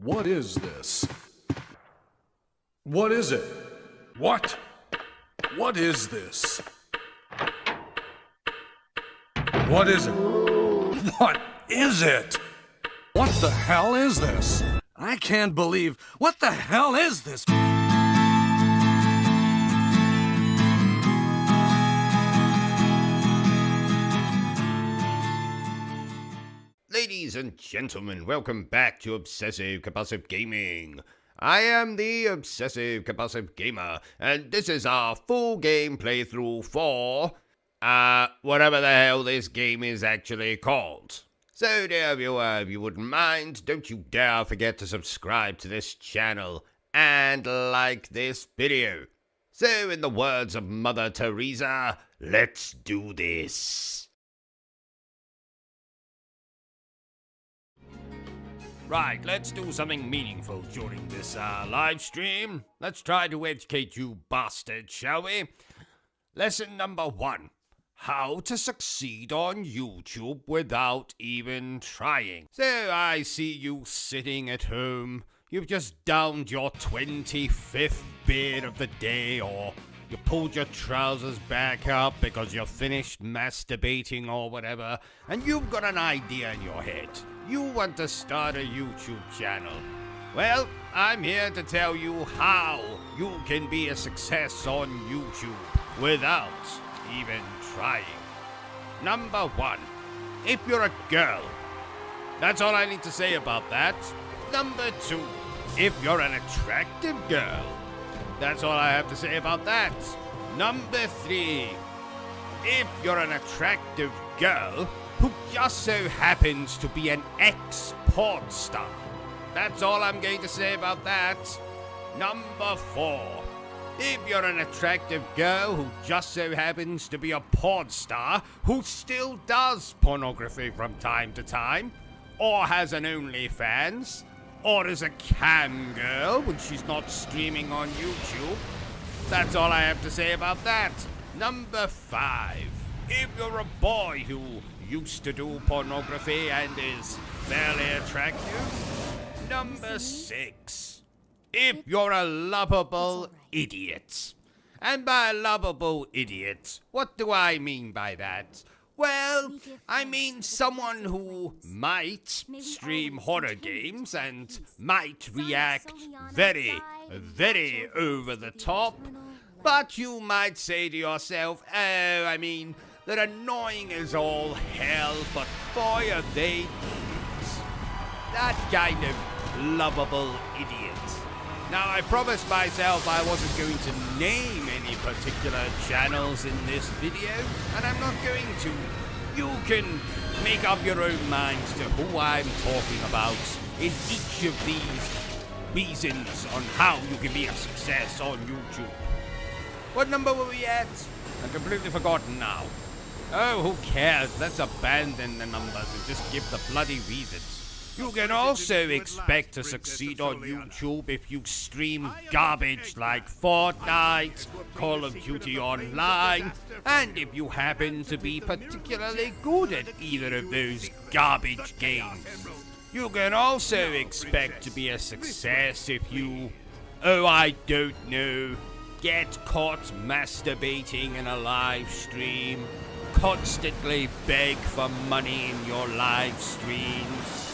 What is this? What is it? What? What is this? What is it? What is it? What the hell is this? I can't believe. What the hell is this? Ladies and gentlemen, welcome back to Obsessive Compulsive Gaming. I am the Obsessive Compulsive Gamer, and this is our full game playthrough for, whatever the hell this game is actually called. So dear viewer, if you wouldn't mind, don't you dare forget to subscribe to this channel and like this video. So in the words of Mother Teresa, let's do this. Right, let's do something meaningful during this live stream. Let's try to educate you bastards, shall we? Lesson number 1. How to succeed on YouTube without even trying. So I see you sitting at home. You've just downed your 25th beer of the day, or you pulled your trousers back up because you're finished masturbating or whatever, and you've got an idea in your head. You want to start a YouTube channel. Well, I'm here to tell you how you can be a success on YouTube without even trying. Number 1, if you're a girl. That's all I need to say about that. Number 2, if you're an attractive girl. That's all I have to say about that. Number 3, if you're an attractive girl who just so happens to be an ex-porn star. That's all I'm going to say about that. Number 4, if you're an attractive girl who just so happens to be a porn star who still does pornography from time to time, or has an OnlyFans, or is a cam girl when she's not streaming on YouTube. That's all I have to say about that. Number 5, if you're a boy who used to do pornography and is fairly attractive. Number 6, if you're a lovable idiot. And by lovable idiot, what do I mean by that? Well, I mean someone who might stream horror games and might react very, very over the top, but you might say to yourself, oh, I mean, they're annoying as all hell, but boy are they idiots. That kind of lovable idiot. Now, I promised myself I wasn't going to name any particular channels in this video, and I'm not going to. You can make up your own minds to who I'm talking about in each of these reasons on how you can be a success on YouTube. What number were we at? I've completely forgotten now. Oh, who cares? Let's abandon the numbers and just give the bloody reasons. You can also expect to succeed on YouTube if you stream garbage like Fortnite, Call of Duty Online, and if you happen to be particularly good at either of those garbage games. You can also expect to be a success if you, oh, I don't know, get caught masturbating in a live stream, constantly beg for money in your live streams,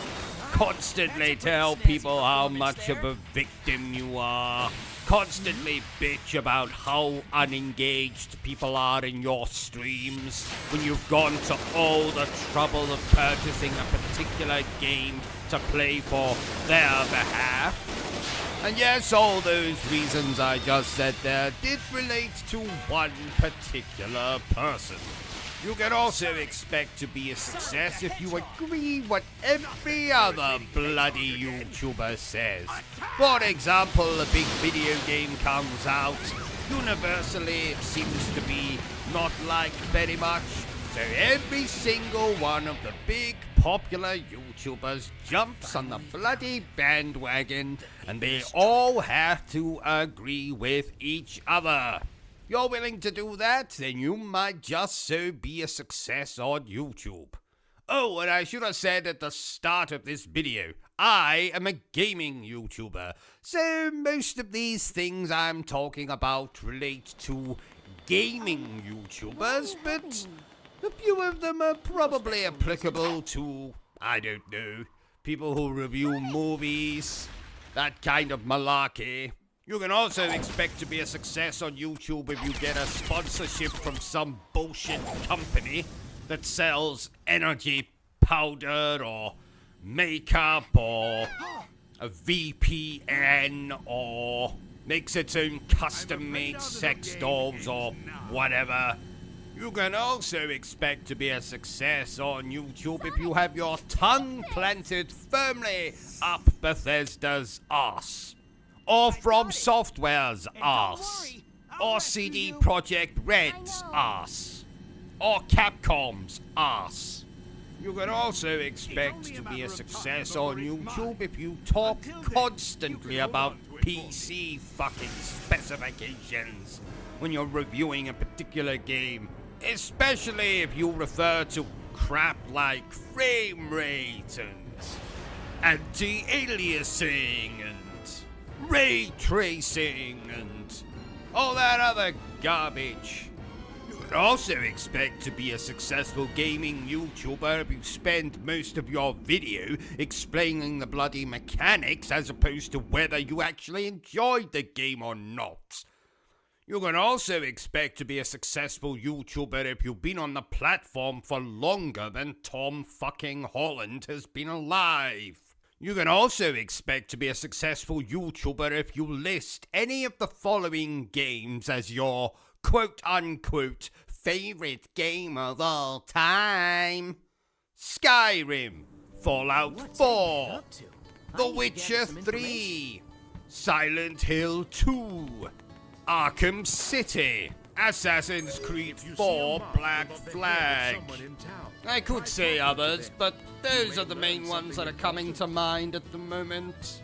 constantly tell people how much of a victim you are, constantly bitch about how unengaged people are in your streams when you've gone to all the trouble of purchasing a particular game to play for their behalf. And yes, all those reasons I just said there did relate to one particular person. You can also expect to be a success if you agree what every other bloody YouTuber says. For example, a big video game comes out, universally it seems to be not liked very much, so every single one of the big popular YouTubers jumps on the bloody bandwagon, and they all have to agree with each other. You're willing to do that? Then you might just so be a success on YouTube. Oh, and I should have said at the start of this video, I am a gaming YouTuber, so most of these things I'm talking about relate to gaming YouTubers, but a few of them are probably applicable to, I don't know, people who review movies, that kind of malarkey. You can also expect to be a success on YouTube if you get a sponsorship from some bullshit company that sells energy powder or makeup or a VPN or makes its own custom-made sex dolls or whatever. You can also expect to be a success on YouTube if you have your tongue planted firmly up Bethesda's arse, or From Software's arse, or CD Projekt Red's arse, or Capcom's arse. You can also expect to be a success on YouTube if you talk constantly about PC fucking specifications when you're reviewing a particular game, especially if you refer to crap like frame rate and anti-aliasing and ray tracing and all that other garbage. You would also expect to be a successful gaming YouTuber if you spend most of your video explaining the bloody mechanics as opposed to whether you actually enjoyed the game or not. You can also expect to be a successful YouTuber if you've been on the platform for longer than Tom fucking Holland has been alive. You can also expect to be a successful YouTuber if you list any of the following games as your quote-unquote favorite game of all time: Skyrim, Fallout 4, The Witcher 3, Silent Hill 2, Arkham City, Assassin's Creed 4 Black Flag. I could say others, but those are the main ones that are coming to mind at the moment.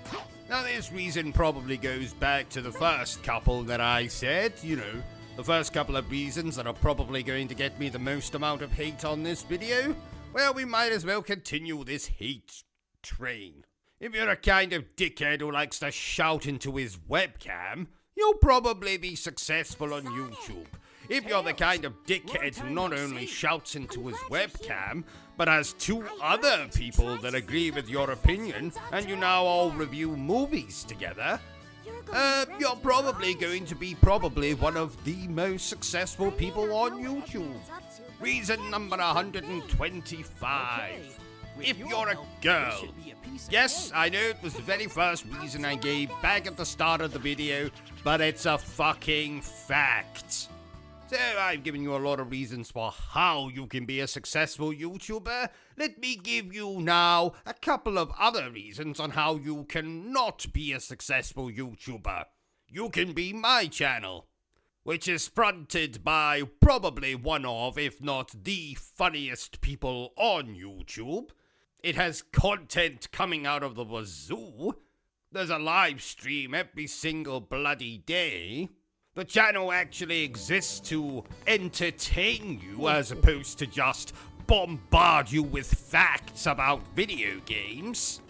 Now, this reason probably goes back to the first couple that I said, you know, the first couple of reasons that are probably going to get me the most amount of hate on this video. Well, we might as well continue this hate train. If you're a kind of dickhead who likes to shout into his webcam, you'll probably be successful on YouTube. If you're the kind of dickhead who not only shouts into his webcam, but has two other people that agree with your opinion, and you now all review movies together, you're probably going to be one of the most successful people on YouTube. Reason number 125. If you're a girl. Yes, I know it was the very first reason I gave back at the start of the video, but it's a fucking fact. So I've given you a lot of reasons for how you can be a successful YouTuber. Let me give you now a couple of other reasons on how you cannot be a successful YouTuber. You can be my channel, which is fronted by probably one of, if not the funniest people on YouTube. It has content coming out of the wazoo. There's a live stream every single bloody day. The channel actually exists to entertain you as opposed to just bombard you with facts about video games.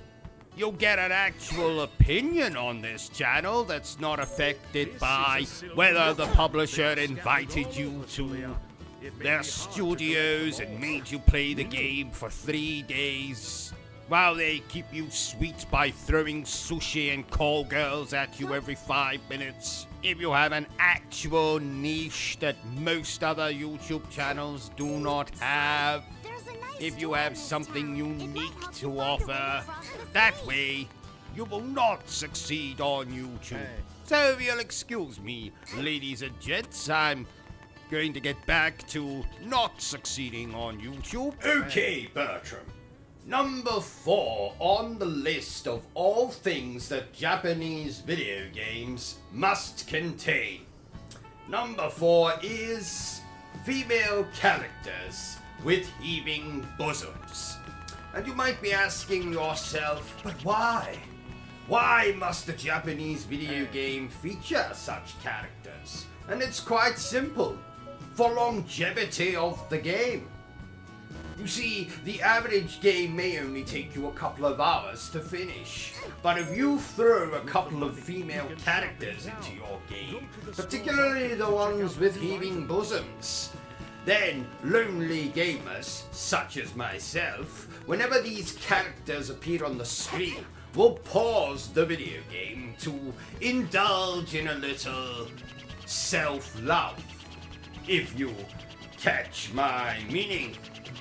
You'll get an actual opinion on this channel that's not affected by whether the publisher invited you to their studios and made you play the game for 3 days, while they keep you sweet by throwing sushi and call girls at you every 5 minutes. If you have an actual niche that most other YouTube channels do not have, if you have something unique to offer, that way you will not succeed on YouTube. So if you'll excuse me, ladies and gents, I'm going to get back to not succeeding on YouTube. Okay, Bertram. Number 4 on the list of all things that Japanese video games must contain. Number 4 is female characters with heaving bosoms. And you might be asking yourself, but why? Why must a Japanese video game feature such characters? And it's quite simple. For longevity of the game. You see, the average game may only take you a couple of hours to finish, but if you throw a couple of female characters into your game, particularly the ones with heaving bosoms, then lonely gamers, such as myself, whenever these characters appear on the screen, will pause the video game to indulge in a little self-love, if you catch my meaning.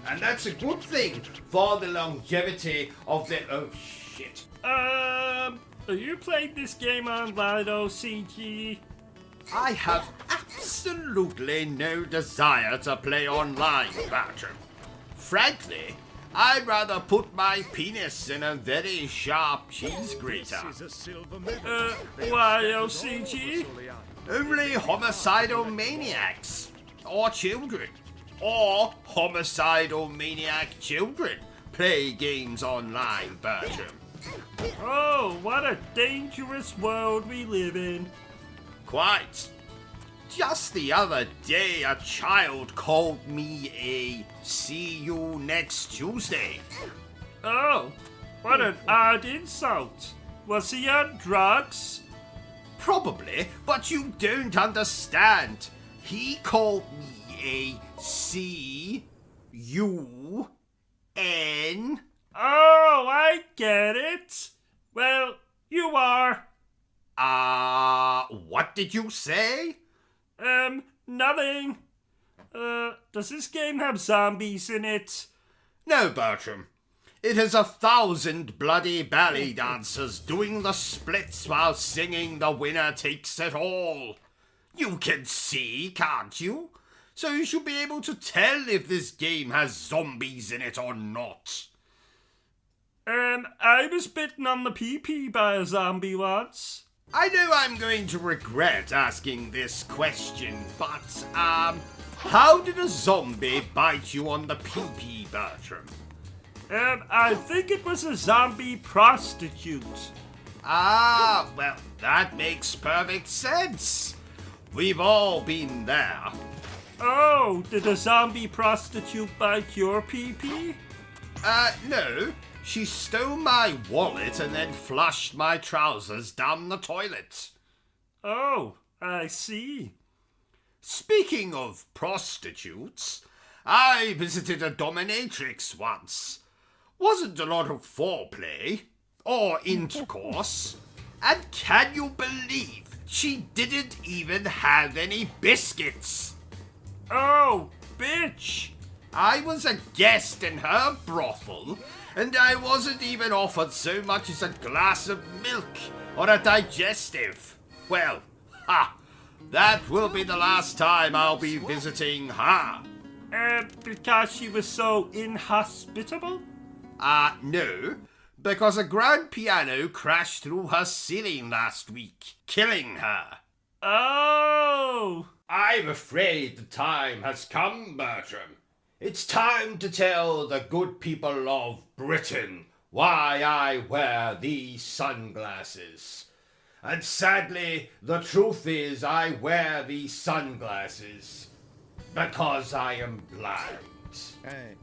And that's a good thing for the longevity of the... Oh, shit. Are you playing this game online, OCG? I have absolutely no desire to play online, Bertram. Frankly, I'd rather put my penis in a very sharp cheese grater. Why, OCG? Only homicidal maniacs, or children, or homicidal maniac children play games online, Bertram. Oh, what a dangerous world we live in. Quite. Just the other day, a child called me a "see you next Tuesday." Oh, what an odd insult. Was he on drugs? Probably, but you don't understand. He called me a C-U-N. Oh, I get it. Well, you are. What did you say? Nothing. Does this game have zombies in it? No, Bertram. It has 1,000 bloody ballet dancers doing the splits while singing "The Winner Takes It All." You can see, can't you? So you should be able to tell if this game has zombies in it or not. I was bitten on the pee-pee by a zombie once. I know I'm going to regret asking this question, but, how did a zombie bite you on the pee-pee, Bertram? I think it was a zombie prostitute. Well, that makes perfect sense. We've all been there. Oh, did a zombie prostitute bite your pee-pee? No. She stole my wallet and then flushed my trousers down the toilet. Oh, I see. Speaking of prostitutes, I visited a dominatrix once. Wasn't a lot of foreplay or intercourse. And can you believe she didn't even have any biscuits? Oh, bitch. I was a guest in her brothel, and I wasn't even offered so much as a glass of milk or a digestive. Well, that will be the last time I'll be visiting her. Because she was so inhospitable? No, because a grand piano crashed through her ceiling last week, killing her. Oh! I'm afraid the time has come, Bertram. It's time to tell the good people of Britain why I wear these sunglasses. And sadly, the truth is I wear these sunglasses because I am blind. Hey.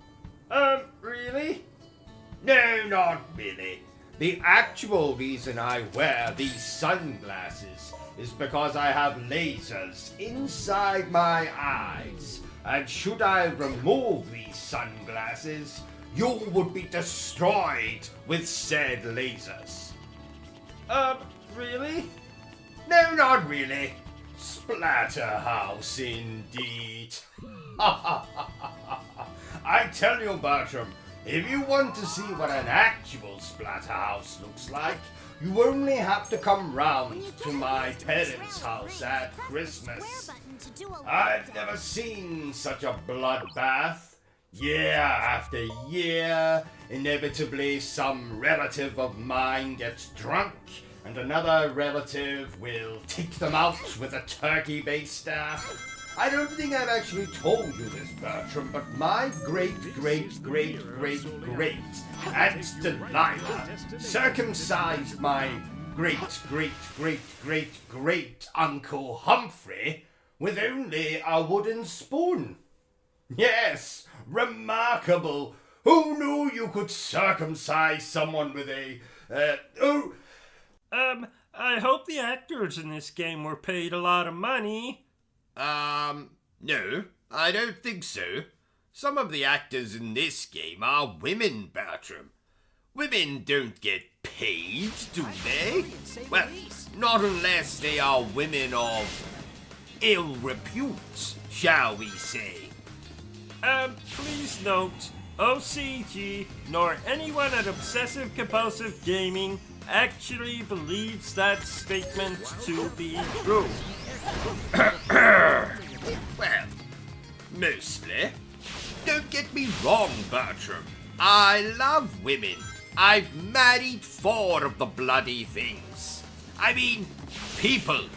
Really? No, not really. The actual reason I wear these sunglasses is because I have lasers inside my eyes. And should I remove these sunglasses, you would be destroyed with said lasers. Really? No, not really. Splatterhouse, indeed. I tell you, Bertram, if you want to see what an actual splatterhouse looks like, you only have to come round to my parents' house at Christmas. I've never seen such a bloodbath. Year after year, inevitably some relative of mine gets drunk, and another relative will take them out with a turkey baster. I don't think I've actually told you this, Bertram, but my great-great-great-great-great-Aunt Delilah circumcised my great-great-great-great-great-Uncle Humphrey with only a wooden spoon. Yes, remarkable. Who knew you could circumcise someone with a, I hope the actors in this game were paid a lot of money. No, I don't think so. Some of the actors in this game are women, Bertram. Women don't get paid, do they? Well, not unless they are women of ill repute, shall we say. Please note, OCG nor anyone at Obsessive Compulsive Gaming actually believes that statement to be true. Well, mostly. Don't get me wrong, Bertram. I love women. I've married 4 of the bloody things. I mean, people.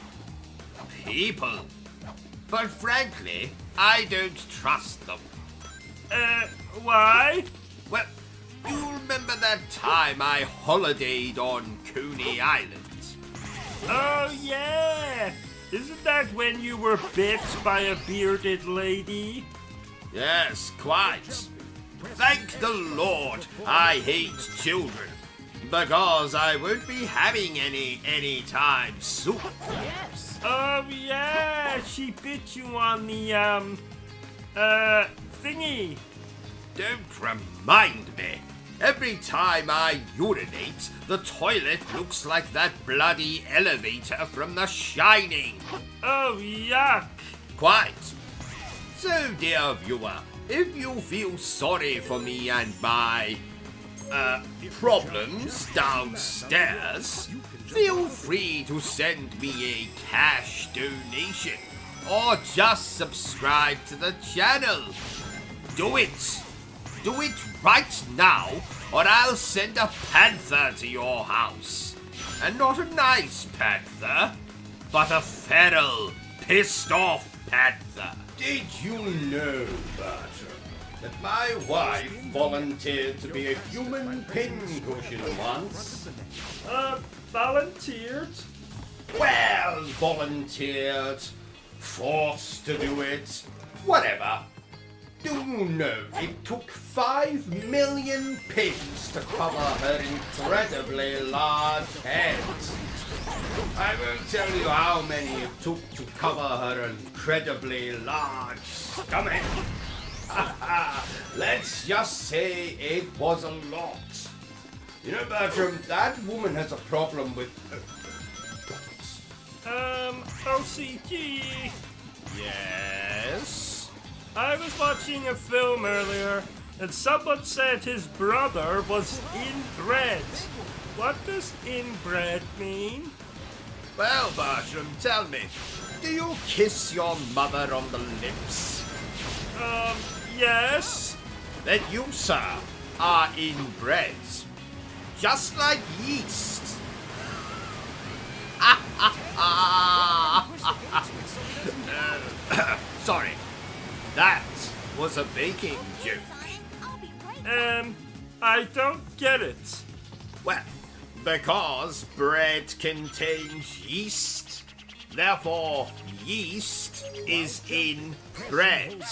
People. But frankly, I don't trust them. Why? Well, you remember that time I holidayed on Coney Island? Oh, yeah! Isn't that when you were bit by a bearded lady? Yes, quite. Thank the Lord I hate children, because I won't be having any time soon. Yes. Oh, yeah! She bit you on the, thingy. Don't remind me. Every time I urinate, the toilet looks like that bloody elevator from The Shining. Oh, yuck. Quite. So, dear viewer, if you feel sorry for me and my, problems downstairs, feel free to send me a cash donation or just subscribe to the channel. Do it. Do it right now, or I'll send a panther to your house. And not a nice panther, but a feral, pissed off panther. Did you know, Bertram, that my wife volunteered to be a human pincushion once? Volunteered? Well, volunteered, forced to do it, whatever. Do you know it took 5 million pins to cover her incredibly large head? I won't tell you how many it took to cover her incredibly large stomach. Let's just say it was a lot. You know, Bertram, that woman has a problem with... OCG. Yes? I was watching a film earlier, and someone said his brother was inbred. What does inbred mean? Well, Bertram, tell me, do you kiss your mother on the lips? Yes. Then you, sir, are inbred. Just like yeast. Sorry. That was a baking joke. I don't get it. Well, because bread contains yeast, therefore yeast is in bread.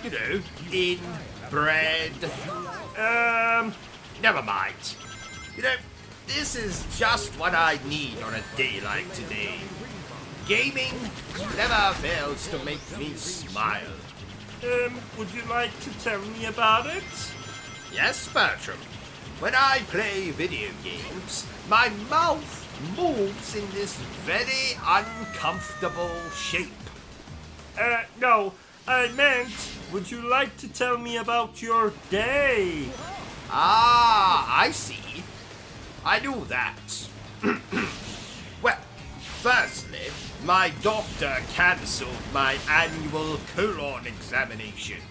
You know, in bread. Never mind. You know, this is just what I need on a day like today. Gaming never fails to make me smile. Would you like to tell me about it? Yes, Bertram. When I play video games, my mouth moves in this very uncomfortable shape. No, I meant, would you like to tell me about your day? Ah, I see. I do that. Well, firstly, my doctor cancelled my annual colon examination.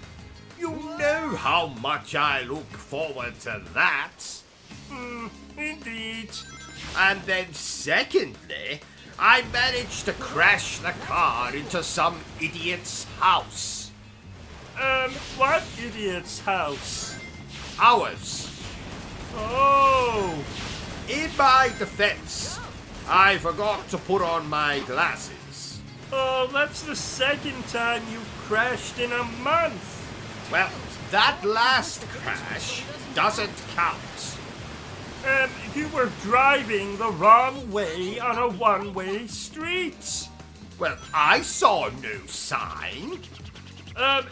You know how much I look forward to that. Indeed. And then secondly, I managed to crash the car into some idiot's house. What idiot's house? Ours. Oh. In my defense, I forgot to put on my glasses. Oh, that's the second time you crashed in a month. Well, that last crash doesn't count. You were driving the wrong way on a one-way street. Well, I saw no sign.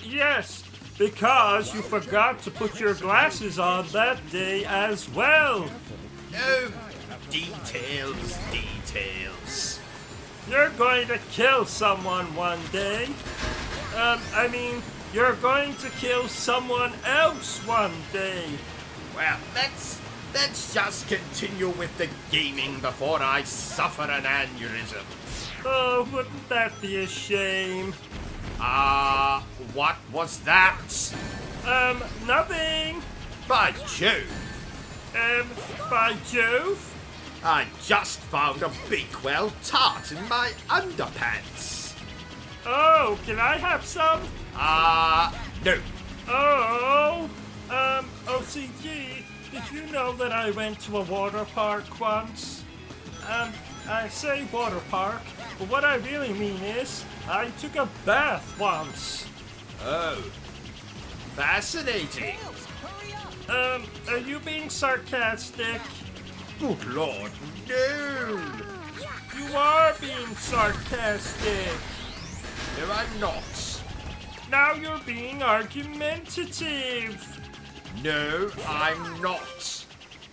Yes, because you forgot to put your glasses on that day as well. Oh, details, details. You're going to kill someone one day. You're going to kill someone else one day. Well, let's just continue with the gaming before I suffer an aneurysm. Oh, wouldn't that be a shame? What was that? Nothing. By Jove, By Jove? I just found a Bakewell tart in my underpants. Oh, can I have some? No. Oh, OCG, did you know that I went to a water park once? I say water park, but what I really mean is, I took a bath once. Oh, fascinating. Are you being sarcastic? Good Lord, no. You are being sarcastic. No, I'm not. Now you're being argumentative. No, I'm not.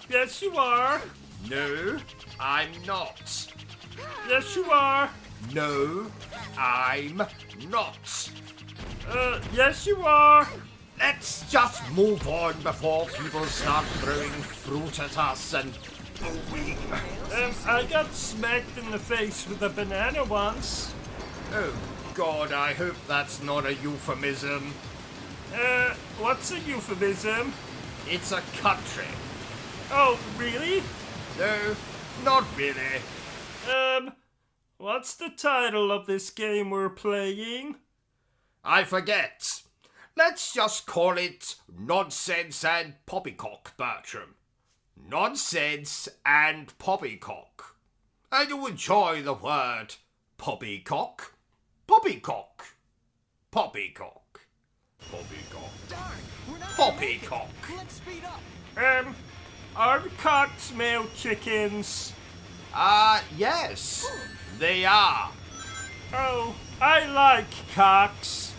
Yes, you are. No, I'm not. Yes, you are. No, I'm not. Yes, you are. Let's just move on before people start throwing fruit at us and booing. I got smacked in the face with a banana once. Oh, God, I hope that's not a euphemism. What's a euphemism? It's a country. Oh, really? No, not really. What's the title of this game we're playing? I forget. Let's just call it Nonsense and Poppycock, Bertram. Nonsense and Poppycock. I do enjoy the word poppycock. Poppycock. Poppycock. Poppycock. Poppycock. Are the cocks male chickens? Yes, they are. Oh, I like cocks.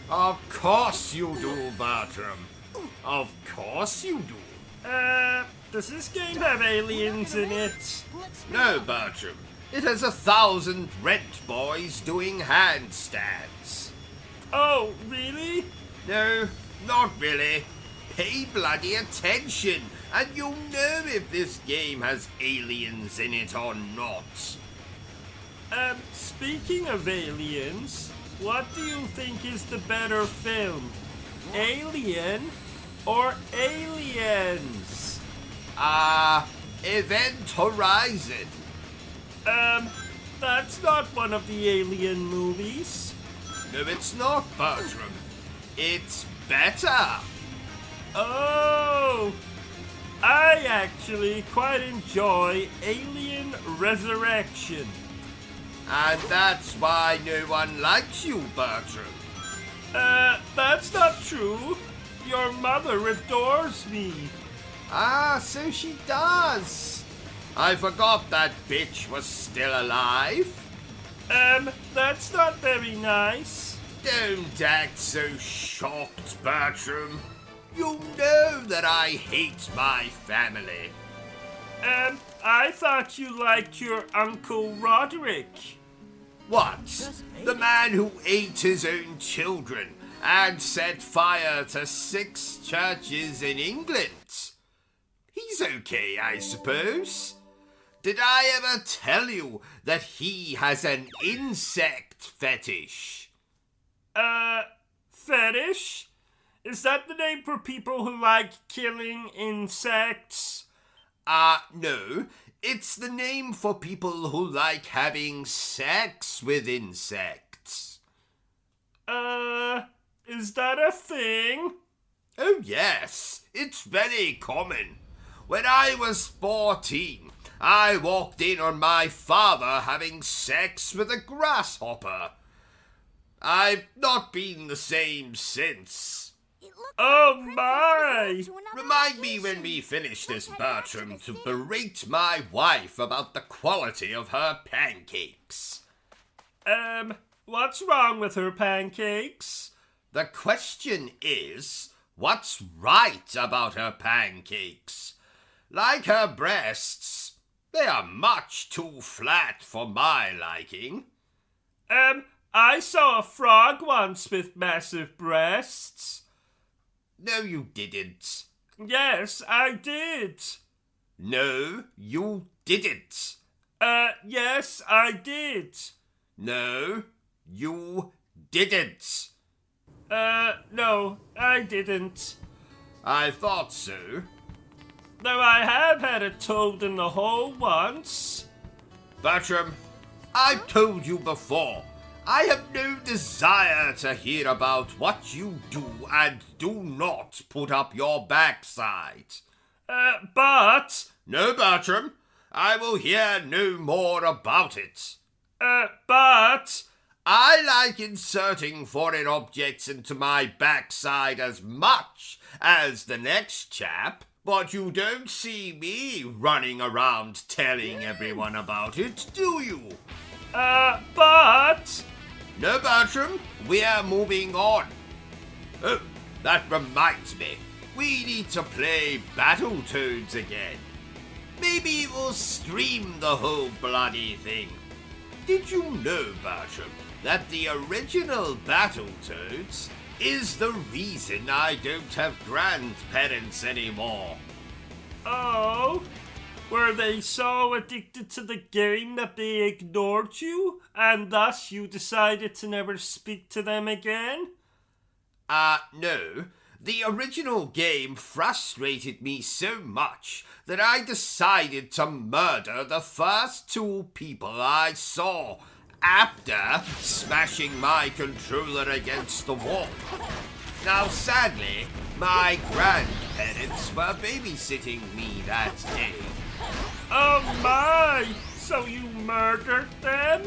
Of course you do, Bertram. Of course you do. Does this game have aliens in it? No, Bertram. It has 1,000 rent boys doing handstands. Oh, really? No, not really. Pay bloody attention, and you'll know if this game has aliens in it or not. Speaking of aliens, what do you think is the better film? Alien or Aliens? Event Horizon. That's not one of the Alien movies. No, it's not, Bertram. It's better. Oh, I actually quite enjoy Alien Resurrection. And that's why no one likes you, Bertram. That's not true. Your mother adores me. So she does. I forgot that bitch was still alive. That's not very nice. Don't act so shocked, Bertram. You know that I hate my family. I thought you liked your Uncle Roderick. What? The man who ate his own children and set fire to 6 churches in England. He's okay, I suppose. Did I ever tell you that he has an insect fetish? Fetish? Is that the name for people who like killing insects? No. It's the name for people who like having sex with insects. Is that a thing? Oh, yes. It's very common. When I was 14, I walked in on my father having sex with a grasshopper. I've not been the same since. Oh my! Remind me when we finish this, Bertram, to berate my wife about the quality of her pancakes. What's wrong with her pancakes? The question is, what's right about her pancakes? Like her breasts, they are much too flat for my liking. I saw a frog once with massive breasts. No, you didn't. Yes, I did. No, you didn't. Yes, I did. No, you didn't. No, I didn't. I thought so. Though I have had a toad in the hole once. Bertram, I've told you before, I have no desire to hear about what you do and do not put up your backside. But... No, Bertram, I will hear no more about it. But... I like inserting foreign objects into my backside as much as the next chap, but you don't see me running around telling everyone about it, do you? But... No, Bertram, we're moving on. Oh, that reminds me. We need to play Battletoads again. Maybe we'll stream the whole bloody thing. Did you know, Bertram, that the original Battletoads is the reason I don't have grandparents anymore? Oh? Were they so addicted to the game that they ignored you, and thus you decided to never speak to them again? No. The original game frustrated me so much that I decided to murder the first two people I saw after smashing my controller against the wall. Now, sadly, my grandparents were babysitting me that day. Oh my! So you murdered them?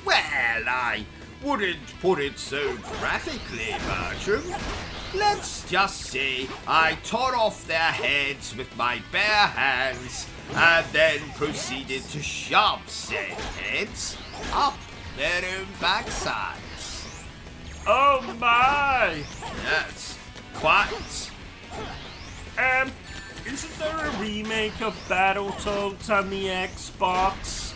Well, I wouldn't put it so graphically, Bertram. Let's just say I tore off their heads with my bare hands and then proceeded to shove said heads up their own backsides. Oh my! Yes, quite. Isn't there a remake of Battletoads on the Xbox?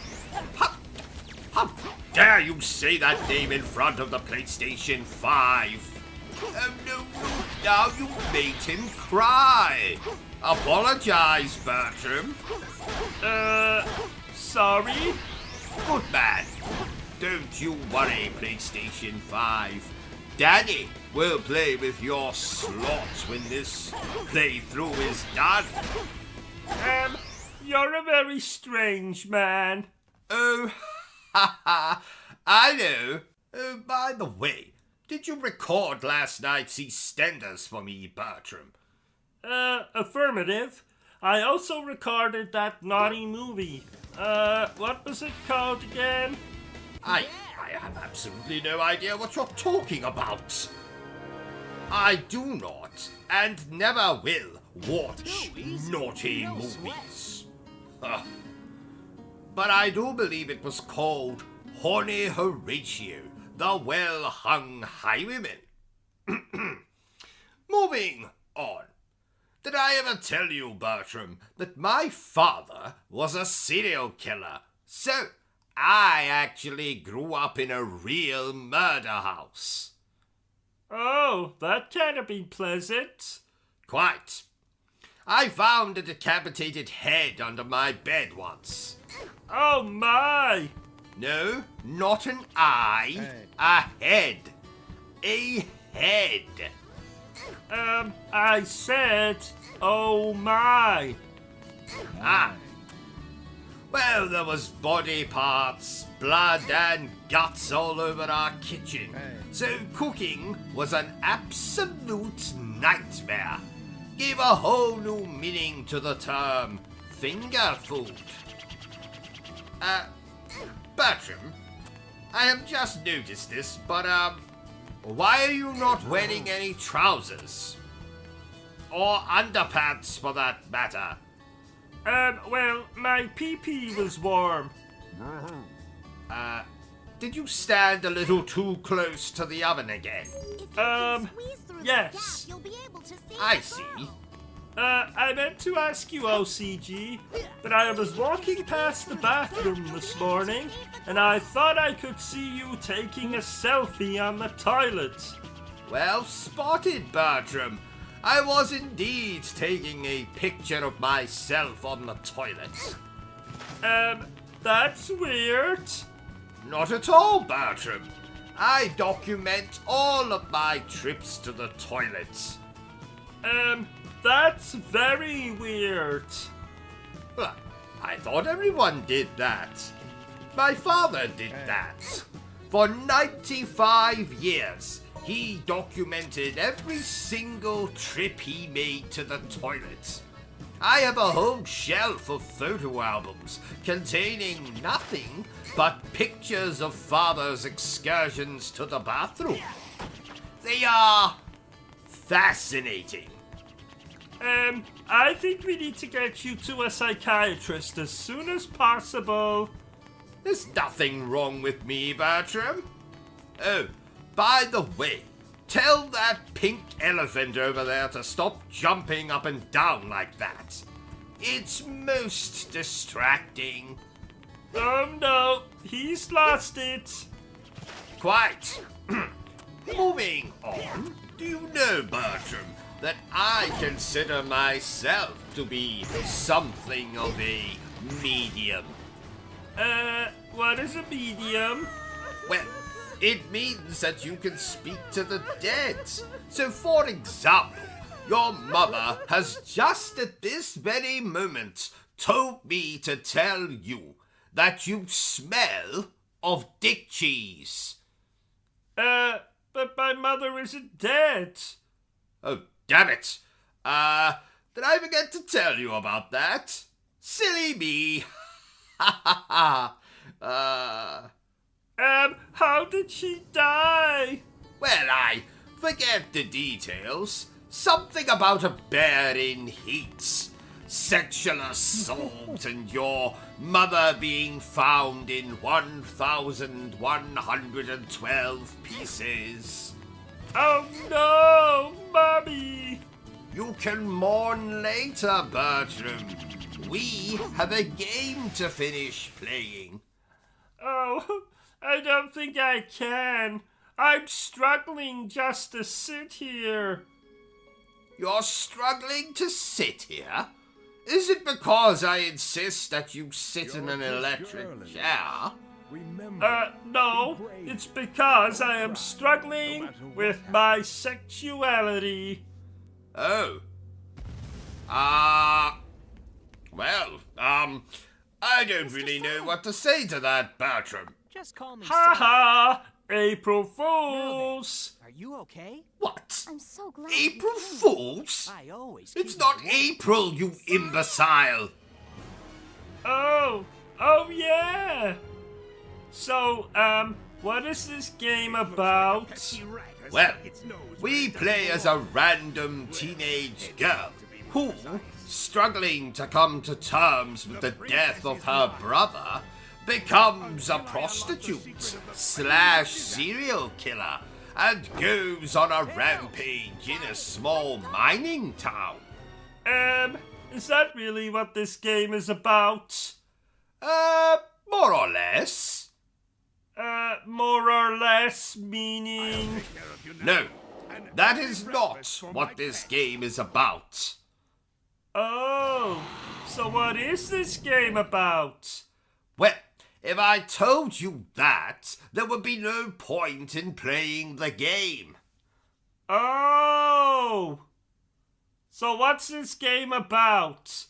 How dare you say that name in front of the PlayStation 5? No, now you made him cry. Apologize, Bertram. Sorry? Good man. Don't you worry, PlayStation 5. Daddy will play with your slot when this playthrough is done. You're a very strange man. Oh, I know. Oh, by the way, did you record last night's EastEnders for me, Bertram? Affirmative. I also recorded that naughty movie. What was it called again? I have absolutely no idea what you're talking about. I do not, and never will, watch naughty movies. But I do believe it was called Horny Horatio, the Well-Hung Highwayman. Moving on. Did I ever tell you, Bertram, that my father was a serial killer? So, I actually grew up in a real murder house. Oh, that can't be pleasant. Quite. I found a decapitated head under my bed once. Oh my! No, not an eye, a head. A head. I said, oh my. Ah. Well, there was body parts, blood and guts all over our kitchen. So cooking was an absolute nightmare. Gave a whole new meaning to the term finger food. Bertram, I have just noticed this, but, why are you not wearing any trousers? Or underpants, for that matter? Well, my pee-pee was warm. Did you stand a little too close to the oven again? Yes. I see. I meant to ask you, OCG, but I was walking past the bathroom this morning, and I thought I could see you taking a selfie on the toilet. Well spotted, Bertram. I was indeed taking a picture of myself on the toilet. That's weird. Not at all, Bertram. I document all of my trips to the toilet. That's very weird. Well, I thought everyone did that. My father did that. For 95 years, he documented every single trip he made to the toilet. I have a whole shelf of photo albums containing nothing but pictures of Father's excursions to the bathroom. They are fascinating. I think we need to get you to a psychiatrist as soon as possible. There's nothing wrong with me, Bertram. Oh, by the way, tell that pink elephant over there to stop jumping up and down like that. It's most distracting. Oh no, he's lost it. Quite. Moving on, do you know, Bertram, that I consider myself to be something of a medium? What is a medium? Well, it means that you can speak to the dead. So, for example, your mother has just at this very moment told me to tell you that you smell of dick cheese. But my mother isn't dead. Oh, damn it. Did I forget to tell you about that? Silly me. Ha ha ha. How did she die? Well, I forget the details. Something about a bear in heat, sexual assault, and your mother being found in 1,112 pieces. Oh no, Mommy! You can mourn later, Bertram. We have a game to finish playing. Oh, I don't think I can. I'm struggling just to sit here. You're struggling to sit here? Is it because I insist that you sit in an electric chair? No, it's because I am struggling with my sexuality. Oh. Well, I don't really know what to say to that, Bertram. Just call me Ha ha! April Fools! Are you okay? What? I'm so glad. April Fools? I always It's keep not my word. April, you imbecile! Oh yeah! So, what is this game about? Well, we play as a random teenage girl who, struggling to come to terms with the death of her brother, becomes a prostitute / serial killer and goes on a rampage in a small mining town. Is that really what this game is about? More or less. More or less meaning... No, that is not what this game is about. Oh, so what is this game about? Well, if I told you that, there would be no point in playing the game. Oh! So what's this game about?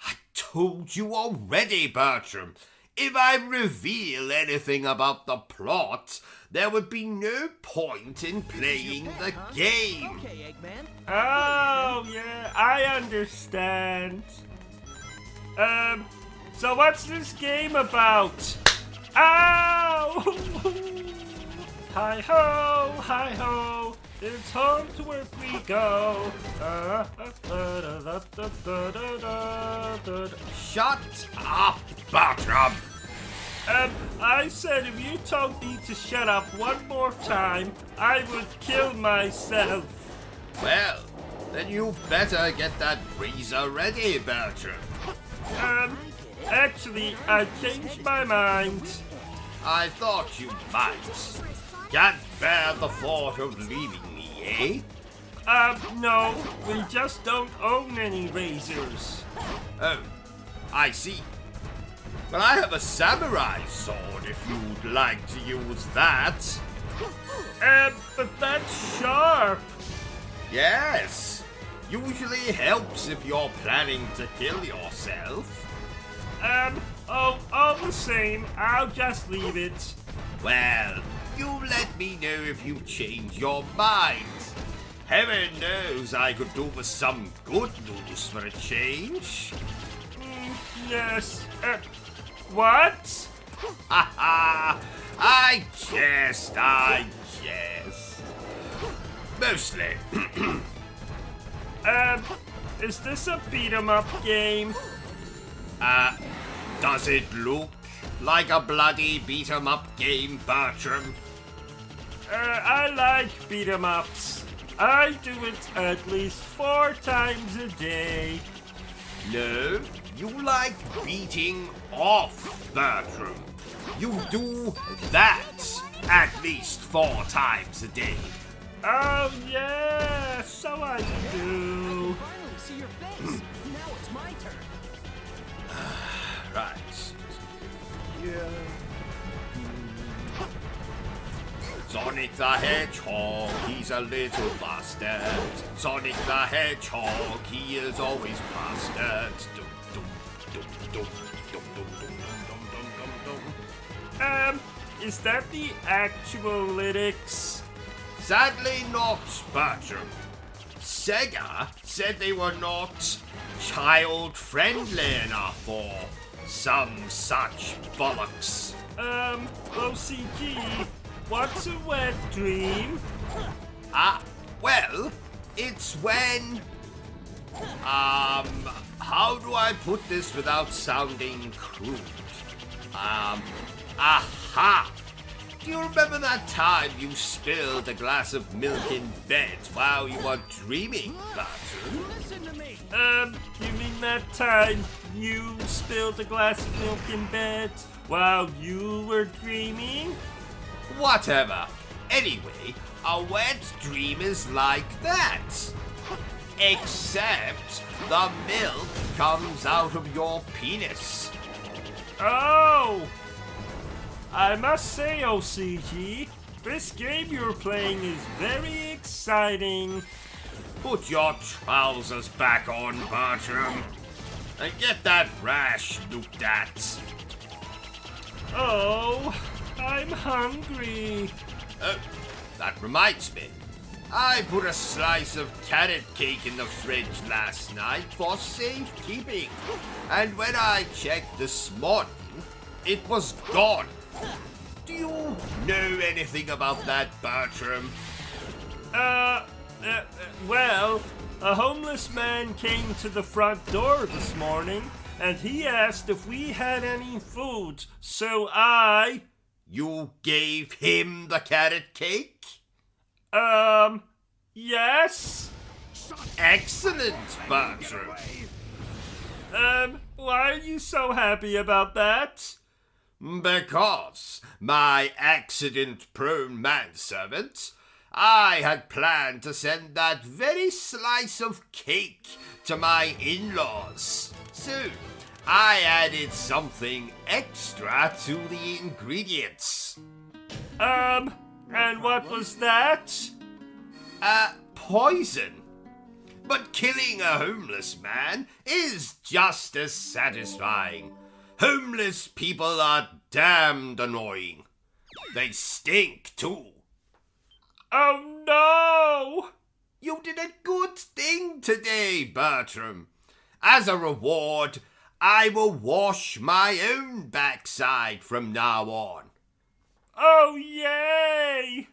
I told you already, Bertram. If I reveal anything about the plot, there would be no point in playing the game. Okay, Eggman. Oh, yeah, I understand. So what's this game about? Ow! Hi-ho, hi-ho, it's home to work we go. Shut up, Bertram! I said if you told me to shut up one more time, I would kill myself. Well, then you better get that breezer ready, Bertram. Actually, I changed my mind. I thought you might. Can't bear the thought of leaving me, eh? No, we just don't own any razors. Oh, I see. Well, I have a samurai sword if you'd like to use that. But that's sharp. Yes. Usually helps if you're planning to kill yourself. All the same, I'll just leave it. Well, you let me know if you change your mind. Heaven knows I could do with some good news for a change. Yes. What? Ha ha! I jest. Mostly. Is this a beat 'em up game? Does it look like a bloody beat-em-up game, Bertram? I like beat 'em ups. I do it at least 4 times a day. No, you like beating off, Bertram. You do that at least 4 times a day. Oh yeah, so I do. Finally see your face. Now it's my turn. Right. Yeah. Sonic the Hedgehog, he's a little bastard. Sonic the Hedgehog, he is always bastard. Is that the actual lyrics? Sadly not, Bertram. Sega said they were not child-friendly enough for some such bollocks. OCG, what's a wet dream? Well, it's when... how do I put this without sounding crude? Aha! Do you remember that time you spilled a glass of milk in bed while you were dreaming, Bertram? Listen to me. You mean that time you spilled a glass of milk in bed while you were dreaming? Whatever. Anyway, a wet dream is like that. Except the milk comes out of your penis. Oh! I must say, OCG, this game you're playing is very exciting. Put your trousers back on, Bertram. And get that rash looked at. Oh, I'm hungry. Oh, that reminds me. I put a slice of carrot cake in the fridge last night for safekeeping. And when I checked this morning, it was gone. Do you know anything about that, Bertram? Well, a homeless man came to the front door this morning, and he asked if we had any food, so I... You gave him the carrot cake? Yes? Excellent, Bertram. Why are you so happy about that? Because, my accident-prone manservant, I had planned to send that very slice of cake to my in-laws. So, I added something extra to the ingredients. And what was that? Poison. But killing a homeless man is just as satisfying. Homeless people are damned annoying. They stink, too. Oh no! You did a good thing today, Bertram. As a reward, I will wash my own backside from now on. Oh, yay!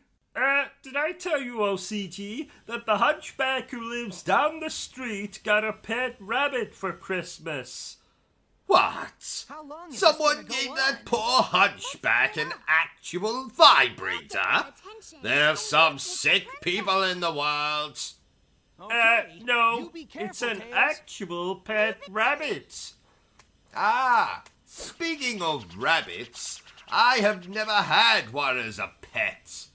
Did I tell you, OCG, that the hunchback who lives down the street got a pet rabbit for Christmas? What? How long is Someone this gonna gave go that on? poor hunchback an actual vibrator? There's some sick people in the world. Okay, No, you be careful, it's an Tails. actual pet rabbit. Ah, speaking of rabbits, I have never had one as a pet.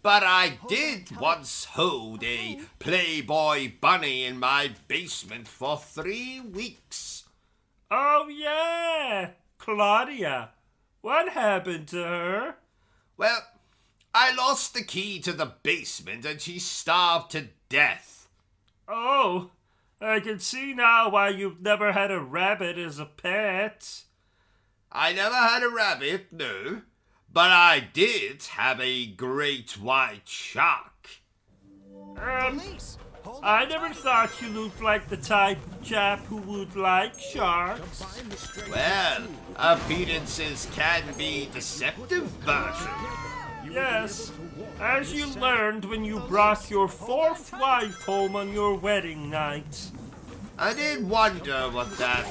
But I did once hold a Playboy bunny in my basement for 3 weeks. Oh, yeah, Claudia. What happened to her? Well, I lost the key to the basement and she starved to death. Oh, I can see now why you've never had a rabbit as a pet. I never had a rabbit, no, but I did have a great white shark. Police, hold I on never tight. thought you looked like the type of chap who would like sharks. Combine the strength Well, of two. appearances can be deceptive, Bertram. Yes, as you learned when you brought your fourth wife home on your wedding night. I did wonder what that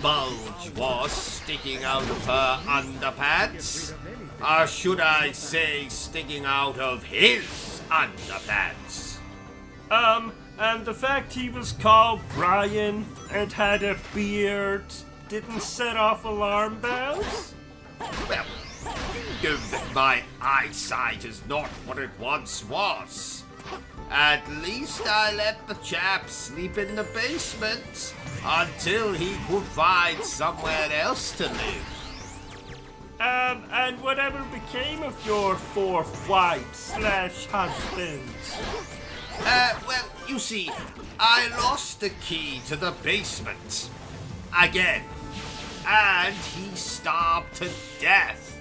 bulge was sticking out of her underpants. Or should I say sticking out of his underpants? And the fact he was called Brian and had a beard didn't set off alarm bells? Well, you know that my eyesight is not what it once was. At least I let the chap sleep in the basement until he could find somewhere else to live. And whatever became of your fourth wife / husband? Well, you see, I lost the key to the basement. Again. And he starved to death.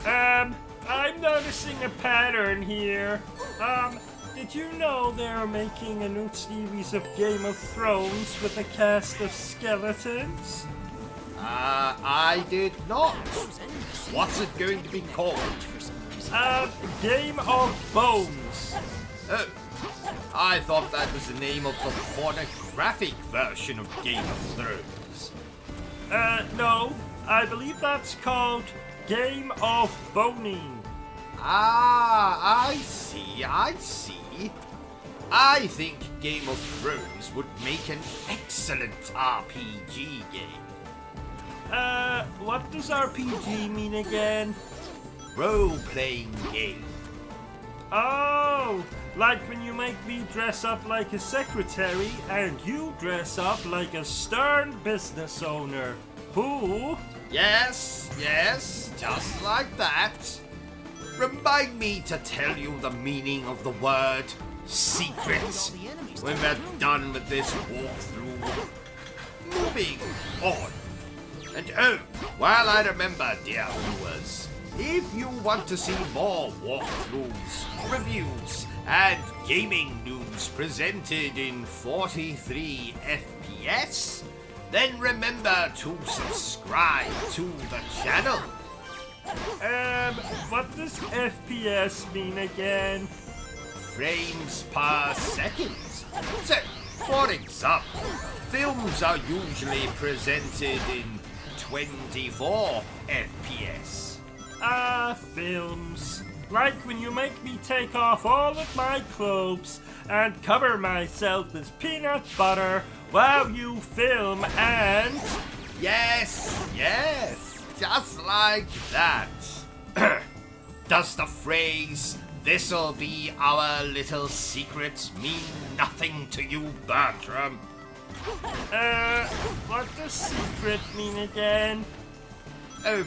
I'm noticing a pattern here. Did you know they're making a new series of Game of Thrones with a cast of skeletons? I did not. What's it going to be called? Game of Bones. Oh, I thought that was the name of the pornographic version of Game of Thrones. No, I believe that's called Game of Boning. Ah, I see. I think Game of Thrones would make an excellent RPG game. What does RPG mean again? Role-playing game. Oh, like when you make me dress up like a secretary and you dress up like a stern business owner. Who? Yes, just like that. Remind me to tell you the meaning of the word secret when we're done with this walkthrough. Moving on. And oh, while I remember, dear viewers, if you want to see more walkthroughs, reviews, and gaming news presented in 43 FPS, then remember to subscribe to the channel. What does FPS mean again? Frames per second. So, for example, films are usually presented in 24 FPS. Films. Like when you make me take off all of my clothes and cover myself with peanut butter while you film and... Yes, just like that. Does the phrase, "this'll be our little secret," mean nothing to you, Bertram? What does secret mean again? Oh,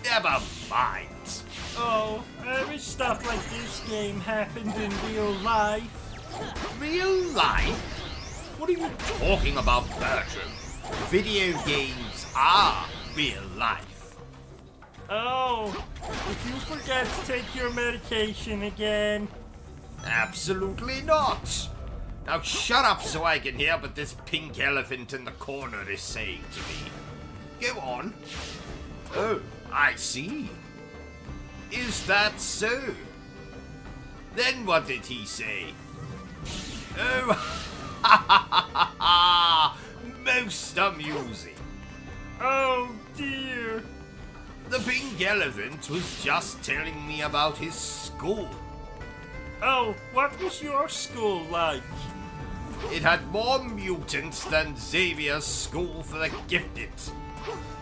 never mind. Oh, I wish stuff like this game happened in real life. Real life? What are you talking about, Bertram? Video games are real life. Oh, did you forget to take your medication again? Absolutely not. Now shut up so I can hear what this pink elephant in the corner is saying to me. Go on. Oh, I see. Is that so? Then what did he say? Oh, most amusing. Oh dear. The pink elephant was just telling me about his school. Oh, what was your school like? It had more mutants than Xavier's School for the Gifted.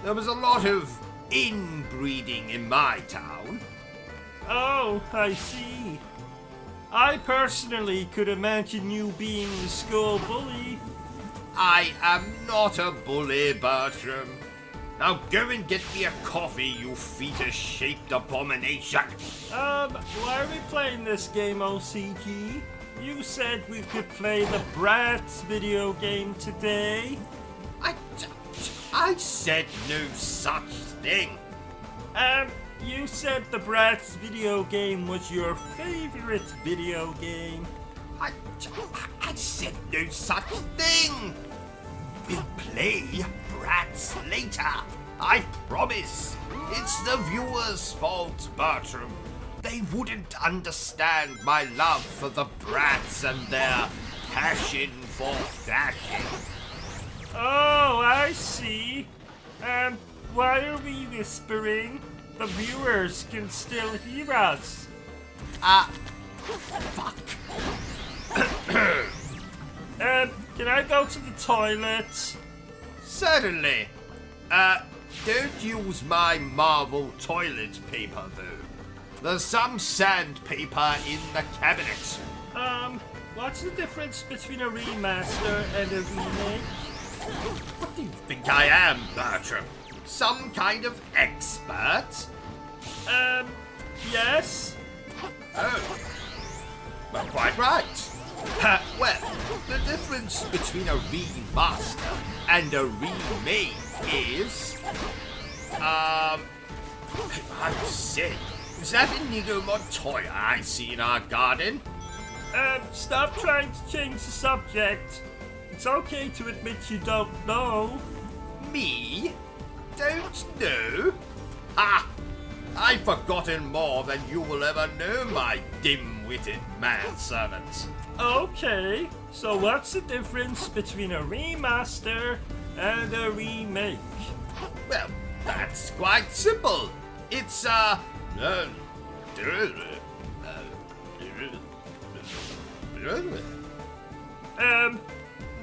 There was a lot of inbreeding in my town. Oh, I see. I personally could imagine you being the school bully. I am not a bully, Bertram. Now go and get me a coffee, you fetus-shaped abomination. Why are we playing this game, OCG? You said we could play the Bratz video game today. I said no such thing. You said the Bratz video game was your favorite video game. I said no such thing. We'll play Bratz later. I promise. It's the viewers' fault, Bertram. They wouldn't understand my love for the Bratz and their passion for fashion. Oh, I see. Why are we whispering? The viewers can still hear us. Fuck. Can I go to the toilet? Certainly. Don't use my Marvel toilet paper, though. There's some sandpaper in the cabinet. What's the difference between a remaster and a remake? What do you think I am, Bertram? Some kind of expert? Yes? Oh. Well, quite right. Well, the difference between a remaster and a remake is... I say, is that Inigo Montoya I see in our garden? Stop trying to change the subject. It's okay to admit you don't know. Me? Don't know? Ha! I've forgotten more than you will ever know, my dim-witted manservant. Okay, so what's the difference between a remaster and a remake? Well, that's quite simple. It's,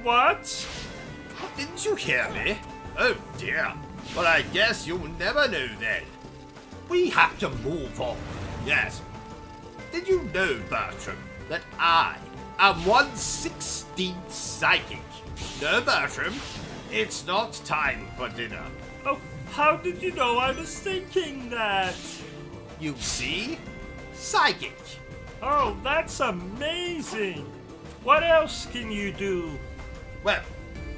What? Didn't you hear me? Oh dear. Well, I guess you'll never know then. We have to move on. Yes. Did you know, Bertram, that I am 1/16 psychic? No, Bertram, it's not time for dinner. Oh, how did you know I was thinking that? You see? Psychic. Oh, that's amazing. What else can you do? Well,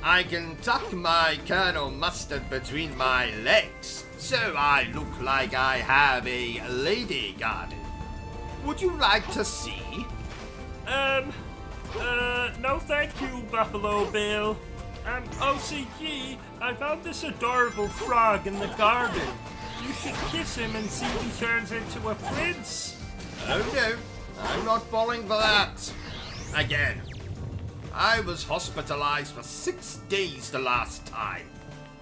I can tuck my Colonel Mustard between my legs, so I look like I have a lady garden. Would you like to see? No thank you, Buffalo Bill. OCG, I found this adorable frog in the garden. You should kiss him and see if he turns into a prince. Oh no, I'm not falling for that. Again. I was hospitalized for 6 days the last time.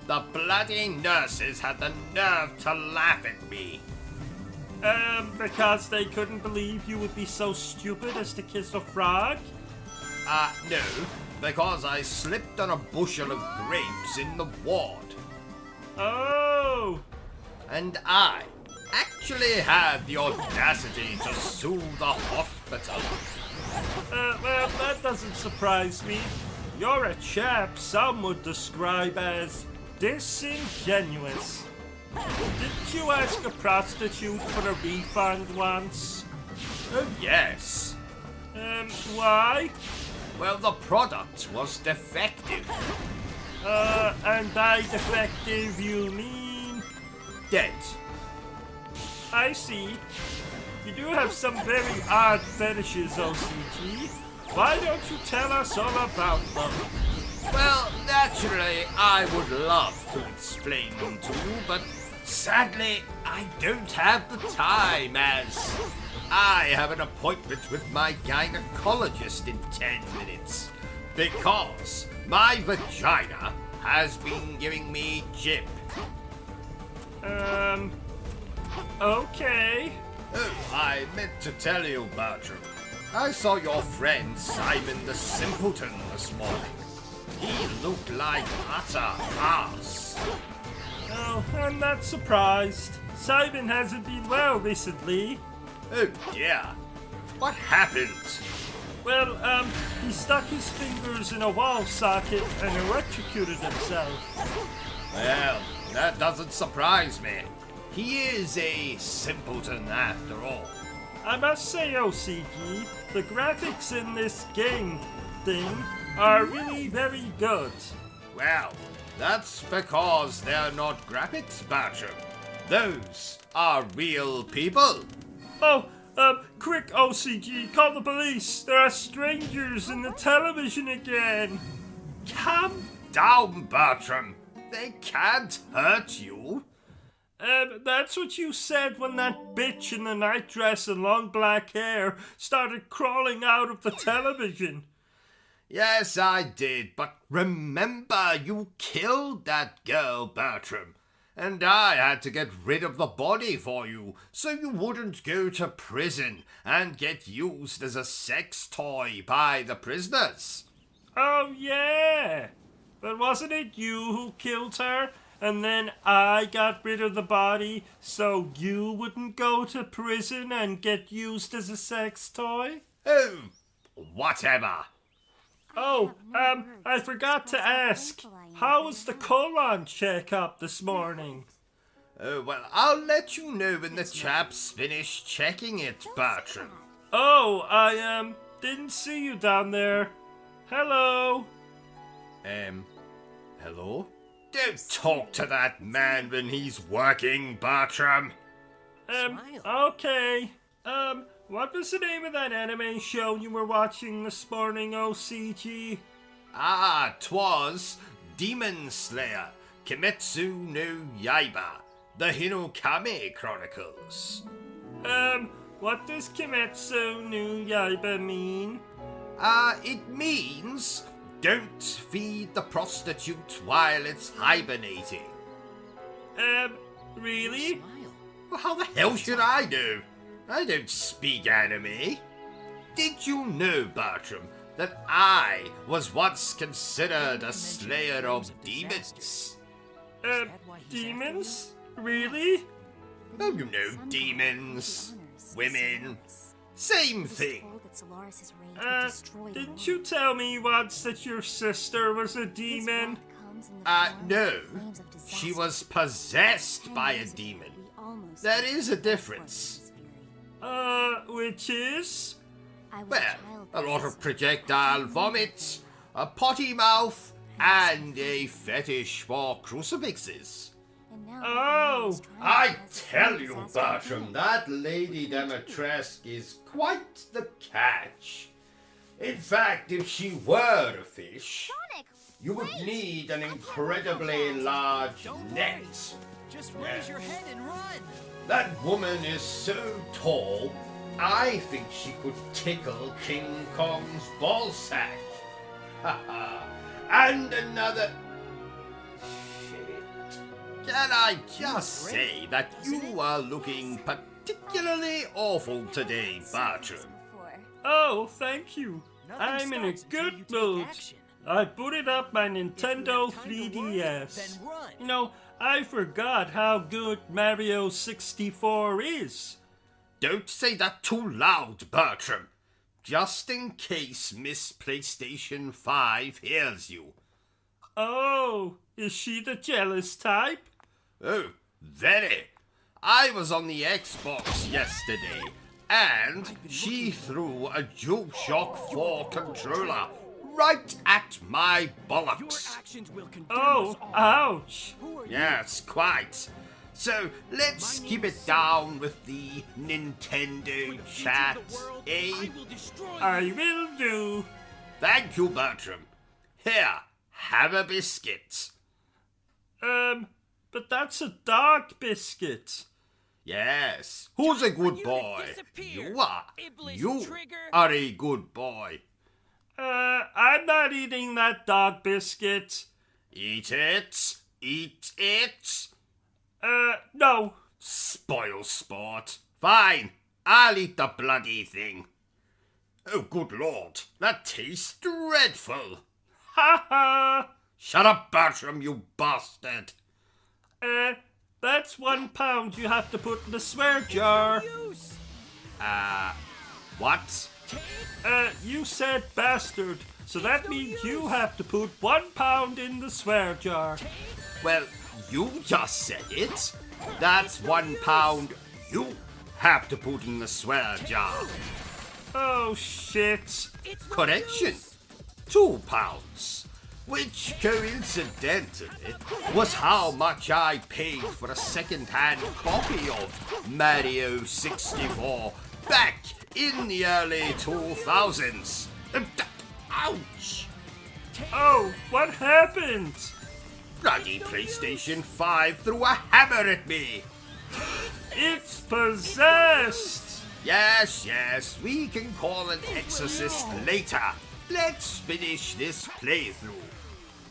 The bloody nurses had the nerve to laugh at me. Because they couldn't believe you would be so stupid as to kiss a frog? No, because I slipped on a bushel of grapes in the ward. Oh! And I actually had the audacity to sue the hospital. Well, that doesn't surprise me. You're a chap some would describe as disingenuous. Didn't you ask a prostitute for a refund once? Oh, yes. Why? Well, the product was defective. And by defective you mean? Dead. I see. You do have some very odd fetishes, OCG. Why don't you tell us all about them? Well, naturally, I would love to explain them to you, but sadly, I don't have the time as I have an appointment with my gynecologist in 10 minutes because my vagina has been giving me jip. Okay. Oh, I meant to tell you, Bertram. I saw your friend Simon the Simpleton this morning. He looked like utter ass. Oh, I'm not surprised. Simon hasn't been well recently. Oh dear. What happened? Well, he stuck his fingers in a wall socket and electrocuted himself. Well, that doesn't surprise me. He is a simpleton after all. I must say, OCG, the graphics in this game thing are really very good. Well, that's because they're not graphics, Bertram. Those are real people. Oh, quick, OCG, call the police. There are strangers in the television again. Calm down, Bertram. They can't hurt you. That's what you said when that bitch in the night dress and long black hair started crawling out of the television. Yes, I did, but remember, you killed that girl, Bertram. And I had to get rid of the body for you, so you wouldn't go to prison and get used as a sex toy by the prisoners. Oh, yeah. But wasn't it you who killed her? And then I got rid of the body so you wouldn't go to prison and get used as a sex toy? Oh, whatever. Oh, I forgot to ask. How was the colon checkup this morning? Oh, well, I'll let you know when the chap's finished checking it, Bertram. Oh, I, didn't see you down there. Hello? Hello? Don't talk to that man when he's working, Bertram. Okay. What was the name of that anime show you were watching this morning, OCG? Ah, 'twas Demon Slayer, Kimetsu no Yaiba, the Hinokami Chronicles. What does Kimetsu no Yaiba mean? It means don't feed the prostitute while it's hibernating. Really? Well, how the hell should I know? I don't speak anime. Did you know, Bertram, that I was once considered a slayer of demons? Demons? Really? Oh, you know, demons, women, same thing. Didn't you tell me once that your sister was a demon? No. She was possessed by a demon. There is a difference. Which is? Well, a lot of projectile vomit, a potty mouth, and a fetish for crucifixes. Oh! I tell you, Bertram, that Lady Demetresque is quite the catch. In fact, if she were a fish, you would need an incredibly large net. Just raise your head and run. That woman is so tall, I think she could tickle King Kong's ballsack. Ha ha. And another... Shit. Can I just say that you are looking particularly awful today, Bertram? Oh, thank you. I'm in a good mood. I booted up my Nintendo 3DS. You know, I forgot how good Mario 64 is. Don't say that too loud, Bertram. Just in case Miss PlayStation 5 hears you. Oh, is she the jealous type? Oh, very. I was on the Xbox yesterday, and she threw a DualShock 4 controller right at my bollocks. Oh, ouch. Yes, quite. So let's keep it down with the Nintendo chat, eh? I will do. Thank you, Bertram. Here, have a biscuit. But that's a dog biscuit. Yes, who's a good boy? You are. You are a good boy. I'm not eating that dog biscuit. Eat it. Eat it. No. Spoil sport. Fine, I'll eat the bloody thing. Oh, good lord, that tastes dreadful. Ha ha! Shut up, Bertram, you bastard. That's £1 you have to put in the swear jar. What? You said bastard, so that means you have to put £1 in the swear jar. Well, you just said it. That's £1 you have to put in the swear jar. Oh shit. Correction, £2. Which, coincidentally, was how much I paid for a second-hand copy of Mario 64 back in the early 2000s. Ouch! Oh, what happened? Bloody PlayStation 5 threw a hammer at me! It's possessed. Yes, we can call an exorcist later. Let's finish this playthrough.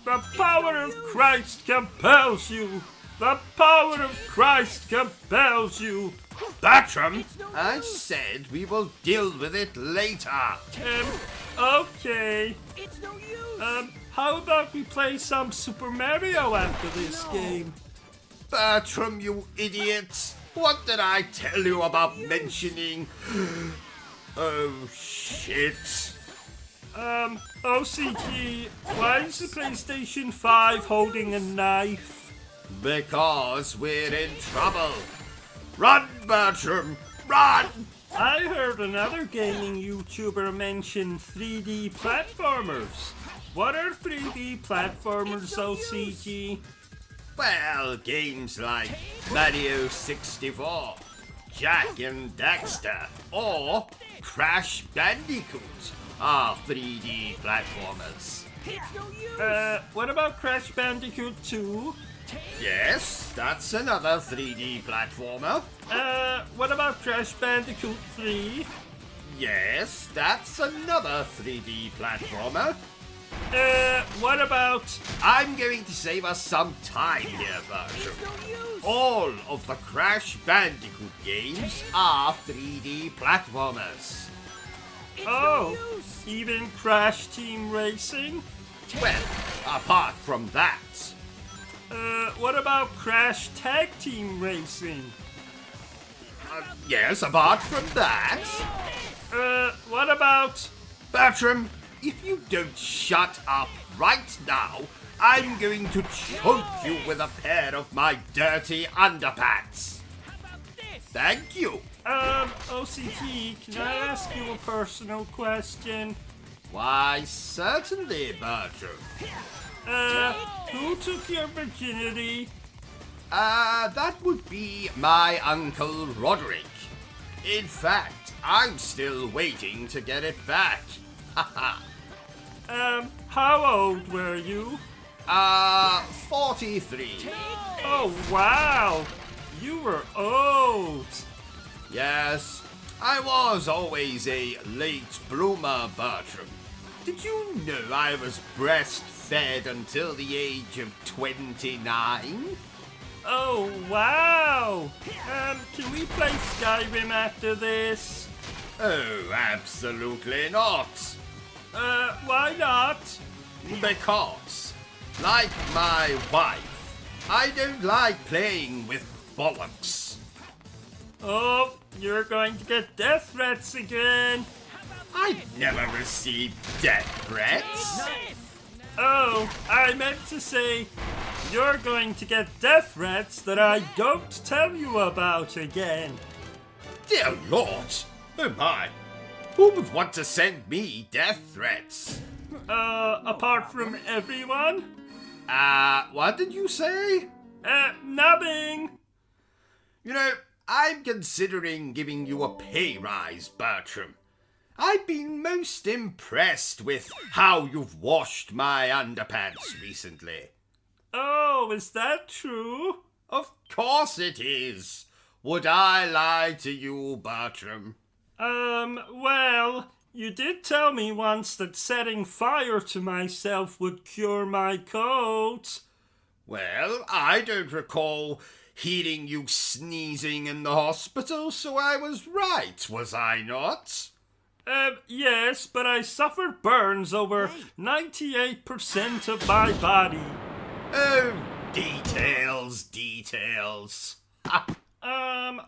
The power of Christ compels you. The power of Christ compels you. Bertram, I said we will deal with it later. Okay. It's no use. How about we play some Super Mario after this game? Bertram, you idiot. What did I tell you about mentioning? Oh, shit. OCG, why is the PlayStation 5 holding a knife? Because we're in trouble. Run, Bertram, run! I heard another gaming YouTuber mention 3D platformers. What are 3D platformers, OCG? Well, games like Mario 64, Jak and Daxter, or Crash Bandicoot are 3D platformers. It's no use. What about Crash Bandicoot 2? Yes, that's another 3D platformer. What about Crash Bandicoot 3? Yes, that's another 3D platformer. What about... I'm going to save us some time here, Bertram. No use. All of the Crash Bandicoot games are 3D platformers. It's Oh, no use. even Crash Team Racing? Well, apart from that, What about Crash Tag Team Racing? yes, apart from that, What about... Bertram, if you don't shut up right now, I'm going to choke you with a pair of my dirty underpants. How about this? Thank you. OCT, can I ask you a personal question? Why, certainly, Bertram. Who took your virginity? That would be my Uncle Roderick. In fact, I'm still waiting to get it back. Haha. How old were you? 43. Oh, wow! You were old! Yes, I was always a late bloomer, Bertram. Did you know I was breastfed until the age of 29? Oh, wow! Can we play Skyrim after this? Oh, absolutely not. Why not? Because, like my wife, I don't like playing with bollocks. Oh, you're going to get death threats again! I've never received death threats. Oh, I meant to say, you're going to get death threats that I don't tell you about again. Dear Lord, oh my, who would want to send me death threats? Apart from everyone? What did you say? Nubbing! You know, I'm considering giving you a pay rise, Bertram. I've been most impressed with how you've washed my underpants recently. Oh, is that true? Of course it is. Would I lie to you, Bertram? Well, you did tell me once that setting fire to myself would cure my cold. Well, I don't recall hearing you sneezing in the hospital, so I was right, was I not? Yes, but I suffered burns over 98% of my body. Oh, details.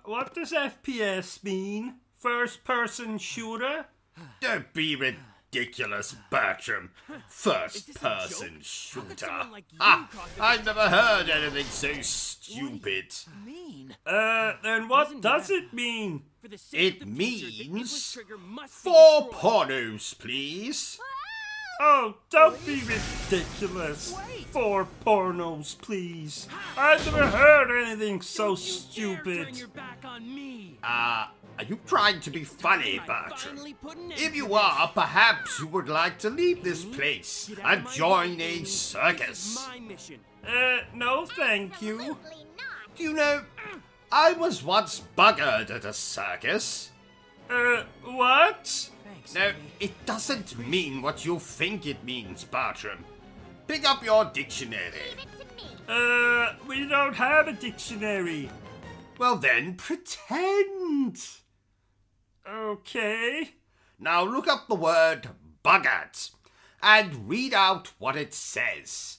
What does FPS mean? First person shooter? Don't be ridiculous, Bertram. First person shooter. I've never heard anything so stupid. Then what does it mean? It means 4 pornos, please. Oh, don't be ridiculous. 4 pornos, please. I've never heard anything so stupid. Are you trying to be funny, Bertram? If you are, perhaps you would like to leave this place and join a circus. No thank you. Do you know, I was once buggered at a circus. What? No, it doesn't mean what you think it means, Bertram. Pick up your dictionary. We don't have a dictionary. Well then, pretend. Okay. Now look up the word buggered and read out what it says.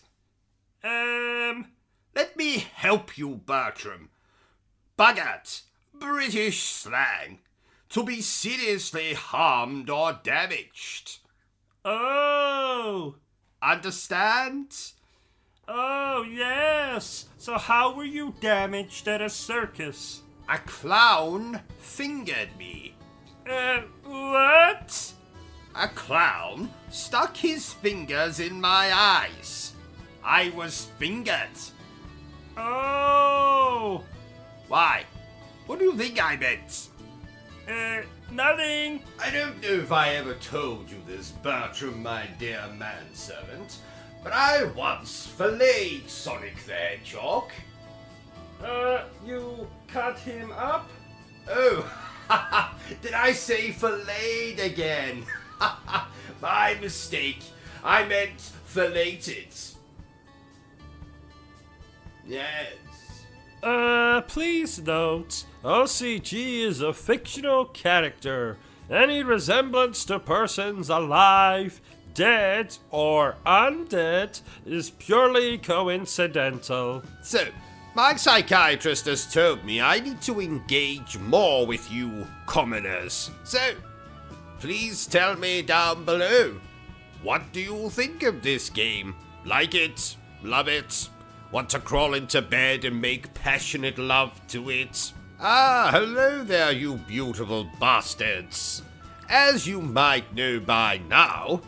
Let me help you, Bertram. Buggered, British slang. To be seriously harmed or damaged. Oh. Understand? Oh, yes. So how were you damaged at a circus? A clown fingered me. What? A clown stuck his fingers in my eyes. I was fingered. Oh. Why? What do you think I meant? Nothing. I don't know if I ever told you this, Bertram, my dear manservant, but I once filleted Sonic the Hedgehog. You cut him up? Oh, did I say filleted again? My mistake. I meant filleted. Yes. Please note, OCG is a fictional character. Any resemblance to persons alive, dead, or undead is purely coincidental. So, my psychiatrist has told me I need to engage more with you commoners. So, please tell me down below. What do you think of this game? Like it? Love it? Want to crawl into bed and make passionate love to it? Ah, hello there, you beautiful bastards. As you might know by now,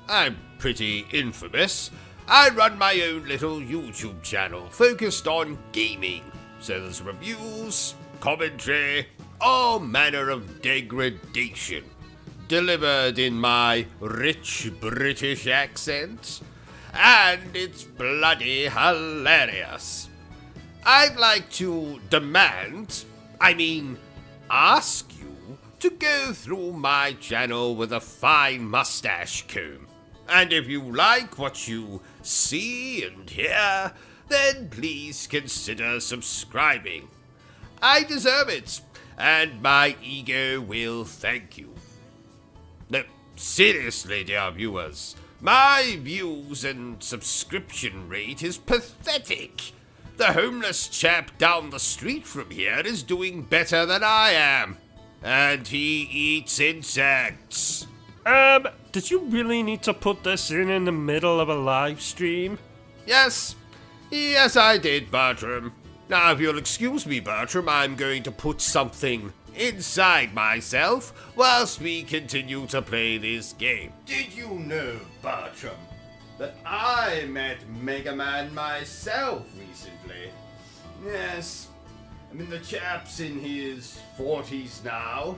I'm pretty infamous. I run my own little YouTube channel focused on gaming. So there's reviews, commentary, all manner of degradation, delivered in my rich British accent. And it's bloody hilarious. I'd like to ask you to go through my channel with a fine mustache comb. And if you like what you see and hear, then please consider subscribing. I deserve it, and my ego will thank you. No, seriously, dear viewers. My views and subscription rate is pathetic. The homeless chap down the street from here is doing better than I am. And he eats insects. Did you really need to put this in the middle of a live stream? Yes, I did, Bertram. Now, if you'll excuse me, Bertram, I'm going to put something inside myself whilst we continue to play this game. Did you know, Bertram, that I met Mega Man myself recently? Yes, I mean, the chap's in his 40s now,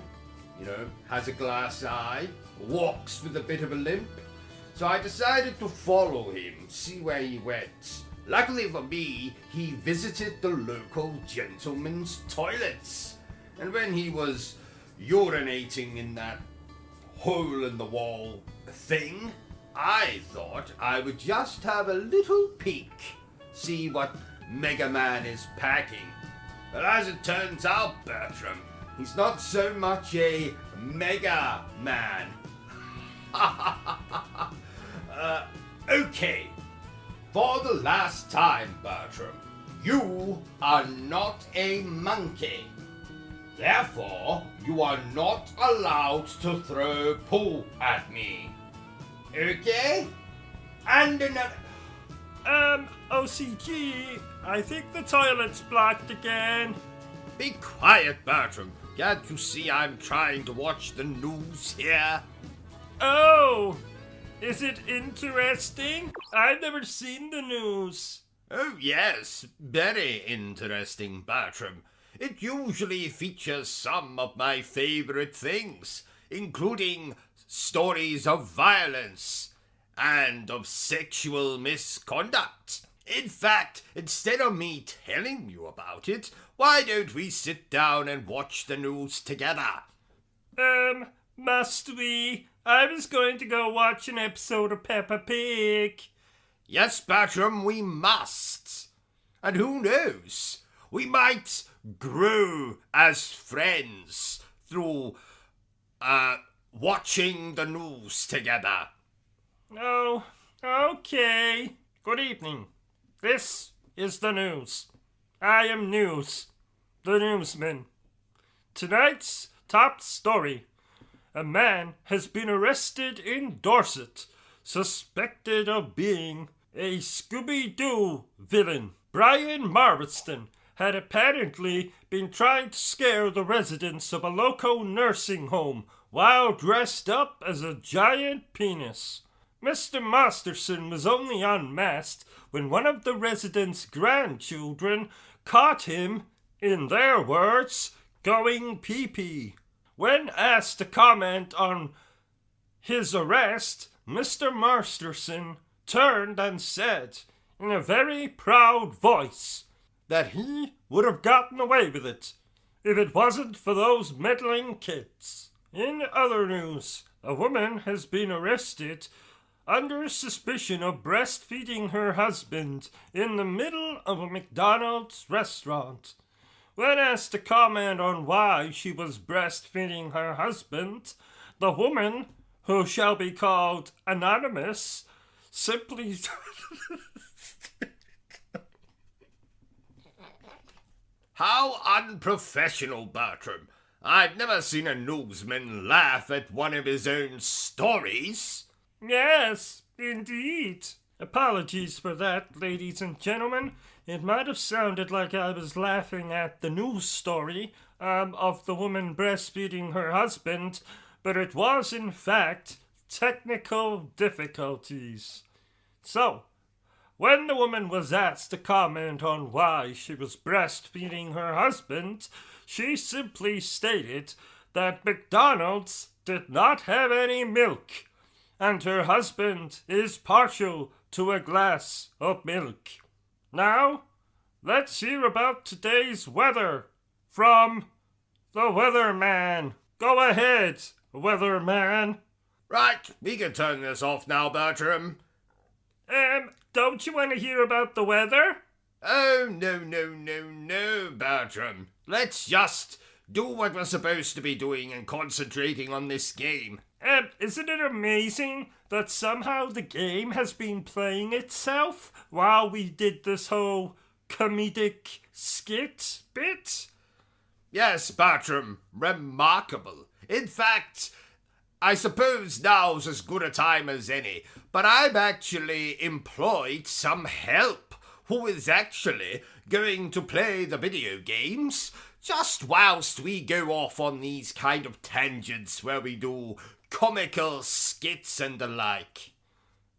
you know, has a glass eye, walks with a bit of a limp. So I decided to follow him, see where he went. Luckily for me, he visited the local gentleman's toilets. And when he was urinating in that hole in the wall thing, I thought I would just have a little peek, see what Mega Man is packing. But as it turns out, Bertram, he's not so much a Mega Man. Okay. For the last time, Bertram, you are not a monkey. Therefore, you are not allowed to throw poo at me. Okay? And another... OCG, I think the toilet's blocked again. Be quiet, Bertram. Can't you see I'm trying to watch the news here? Oh, is it interesting? I've never seen the news. Oh yes, very interesting, Bertram. It usually features some of my favorite things, including stories of violence and of sexual misconduct. In fact, instead of me telling you about it, why don't we sit down and watch the news together? Must we? I was going to go watch an episode of Peppa Pig. Yes, Bertram, we must. And who knows? We might grow as friends through, watching the news together. Oh, okay. Good evening. This is the news. I am News, the newsman. Tonight's top story. A man has been arrested in Dorset, suspected of being a Scooby-Doo villain. Brian Marston had apparently been trying to scare the residents of a local nursing home while dressed up as a giant penis. Mr. Masterson was only unmasked when one of the residents' grandchildren caught him, in their words, going pee-pee. When asked to comment on his arrest, Mr. Masterson turned and said, in a very proud voice, that he would have gotten away with it if it wasn't for those meddling kids. In other news, a woman has been arrested under suspicion of breastfeeding her husband in the middle of a McDonald's restaurant. When asked to comment on why she was breastfeeding her husband, the woman, who shall be called Anonymous, simply... How unprofessional, Bertram. I've never seen a newsman laugh at one of his own stories. Yes, indeed. Apologies for that, ladies and gentlemen. It might have sounded like I was laughing at the news story of the woman breastfeeding her husband, but it was, in fact, technical difficulties. So, when the woman was asked to comment on why she was breastfeeding her husband, she simply stated that McDonald's did not have any milk, and her husband is partial to a glass of milk. Now, let's hear about today's weather from the Weatherman. Go ahead, Weatherman. Right, we can turn this off now, Bertram. Don't you want to hear about the weather? Oh, no, Bertram. Let's just do what we're supposed to be doing and concentrating on this game. Isn't it amazing that somehow the game has been playing itself while we did this whole comedic skit bit? Yes, Bertram, remarkable. In fact, I suppose now's as good a time as any, but I've actually employed some help who is actually going to play the video games just whilst we go off on these kind of tangents where we do comical skits and the like.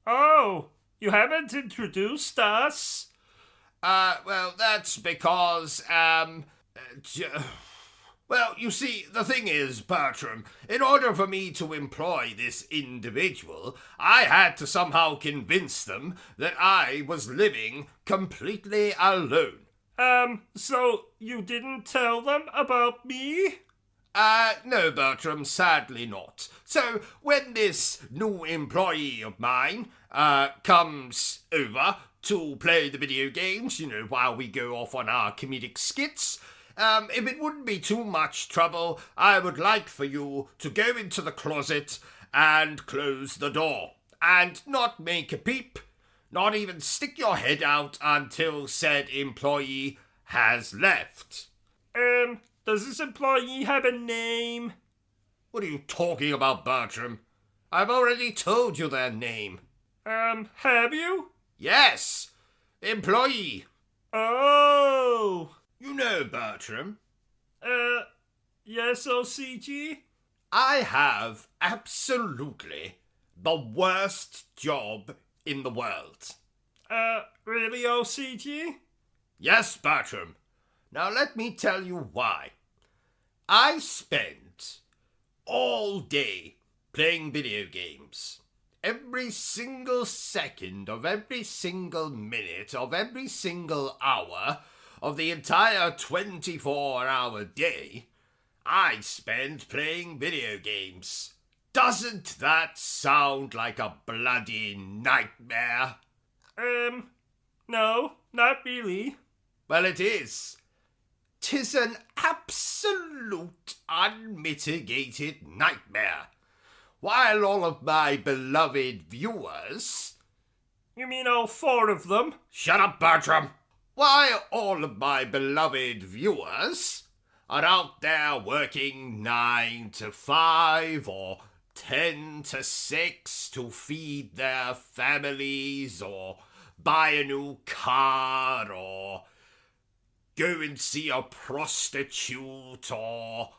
Oh, you haven't introduced us? Well, that's because, Well, you see, the thing is, Bertram, in order for me to employ this individual, I had to somehow convince them that I was living completely alone. So you didn't tell them about me? No, Bertram, sadly not. So, when this new employee of mine, comes over to play the video games, while we go off on our comedic skits, if it wouldn't be too much trouble, I would like for you to go into the closet and close the door, and not make a peep, not even stick your head out until said employee has left. Does this employee have a name? What are you talking about, Bertram? I've already told you their name. Have you? Yes! Employee. Oh! You know, Bertram, Yes, OCG? I have absolutely the worst job in the world. Really, OCG? Yes, Bertram. Now let me tell you why. I spent all day playing video games. Every single second of every single minute of every single hour of the entire 24-hour day, I spent playing video games. Doesn't that sound like a bloody nightmare? No, not really. Well, it is. 'Tis an absolute unmitigated nightmare. While all of my beloved viewers... You mean all 4 of them? Shut up, Bertram! While all of my beloved viewers are out there working 9 to 5 or 10 to 6 to feed their families or buy a new car or go and see a prostitute or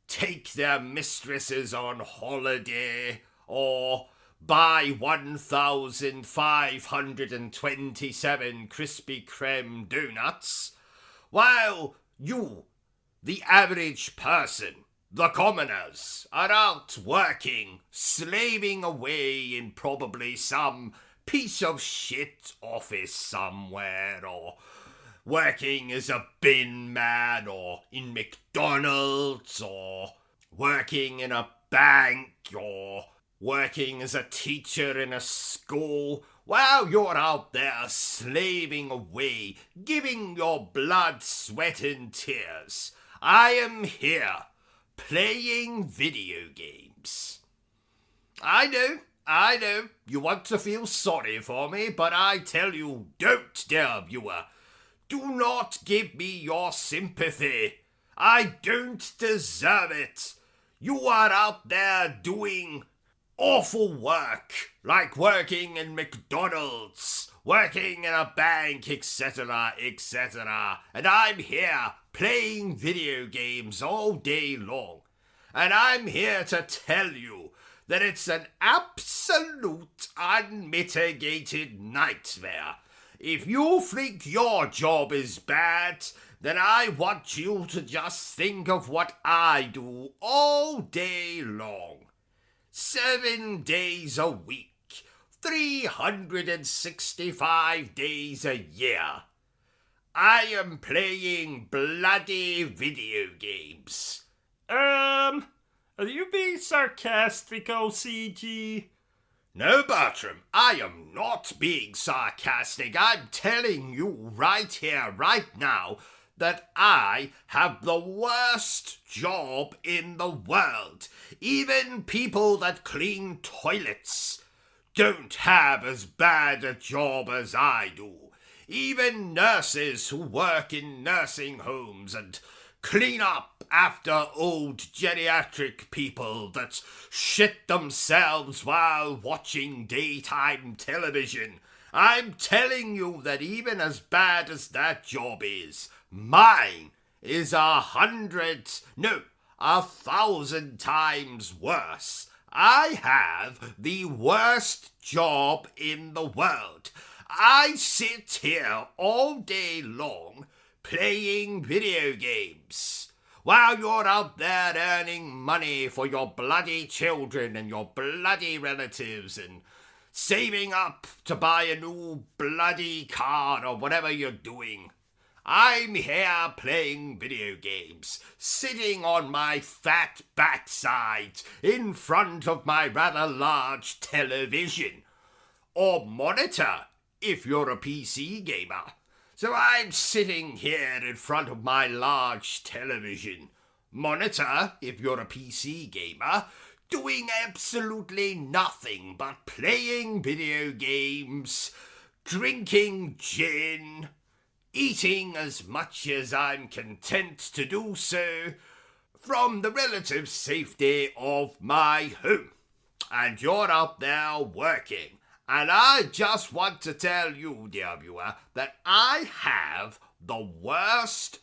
take their mistresses on holiday or buy 1,527 Krispy Kreme donuts, while you, the average person, the commoners, are out working, slaving away in probably some piece of shit office somewhere, or working as a bin man, or in McDonald's, or working in a bank, or working as a teacher in a school, while you're out there slaving away, giving your blood, sweat and tears, I am here, playing video games. I know, you want to feel sorry for me, but I tell you, don't, dear viewer. Do not give me your sympathy. I don't deserve it. You are out there doing awful work, like working in McDonald's, working in a bank, etc., etc., and I'm here playing video games all day long, and I'm here to tell you that it's an absolute unmitigated nightmare. If you think your job is bad, then I want you to just think of what I do all day long. 7 days a week, 365 days a year. I am playing bloody video games. Are you being sarcastic, OCG? No, Bertram, I am not being sarcastic. I'm telling you right here, right now, that I have the worst job in the world. Even people that clean toilets don't have as bad a job as I do. Even nurses who work in nursing homes and clean up after old geriatric people that shit themselves while watching daytime television. I'm telling you that even as bad as that job is, mine is 1,000 times worse. I have the worst job in the world. I sit here all day long playing video games. While you're out there earning money for your bloody children and your bloody relatives and saving up to buy a new bloody car or whatever you're doing, I'm here playing video games, sitting on my fat backside in front of my rather large television. Or monitor, if you're a PC gamer. So I'm sitting here in front of my large television, monitor, if you're a PC gamer, doing absolutely nothing but playing video games, drinking gin, eating as much as I'm content to do so, from the relative safety of my home. And you're out there working. And I just want to tell you, dear viewer, that I have the worst...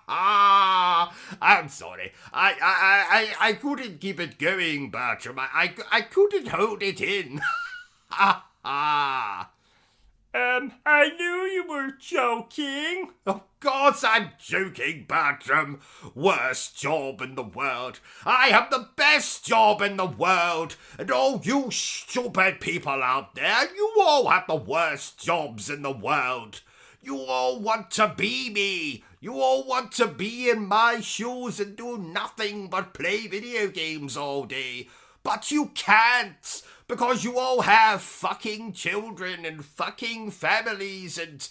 I'm sorry. I couldn't keep it going, Bertram. I couldn't hold it in. I knew you were joking. Of course I'm joking, Bertram. Worst job in the world. I have the best job in the world. And all you stupid people out there, you all have the worst jobs in the world. You all want to be me. You all want to be in my shoes and do nothing but play video games all day. But you can't, because you all have fucking children and fucking families and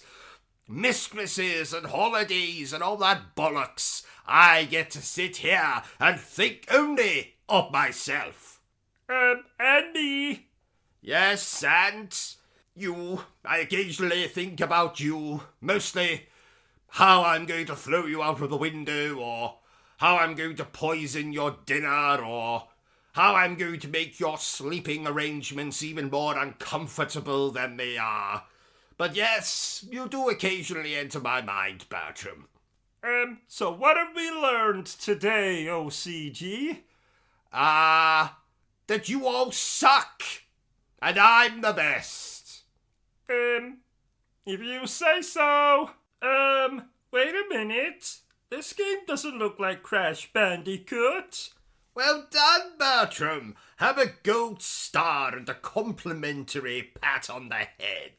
mistresses and holidays and all that bollocks. I get to sit here and think only of myself. Andy. Yes, and you. I occasionally think about you, mostly how I'm going to throw you out of the window, or how I'm going to poison your dinner, or how I'm going to make your sleeping arrangements even more uncomfortable than they are. But yes, you do occasionally enter my mind, Bertram. So what have we learned today, OCG? That you all suck, and I'm the best. If you say so. Wait a minute. This game doesn't look like Crash Bandicoot. Well done, Bertram. Have a gold star and a complimentary pat on the head.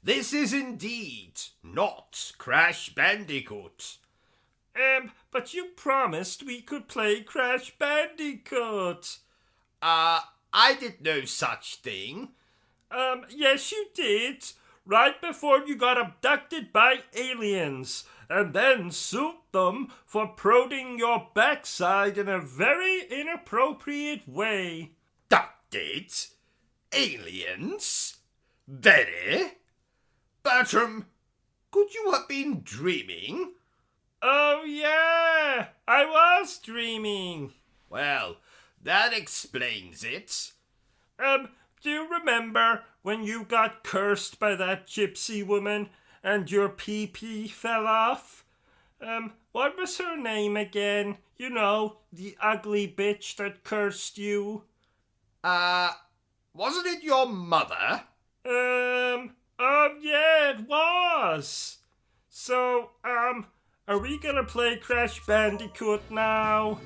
This is indeed not Crash Bandicoot. But you promised we could play Crash Bandicoot. I did no such thing. Yes you did. Right before you got abducted by aliens, and then sued them for prodding your backside in a very inappropriate way. Abducted? Aliens? Very? Bertram, could you have been dreaming? Oh yeah, I was dreaming. Well, that explains it. Do you remember when you got cursed by that gypsy woman and your pee-pee fell off? What was her name again? You know, the ugly bitch that cursed you. Wasn't it your mother? Oh yeah, it was. So, are we gonna play Crash Bandicoot now?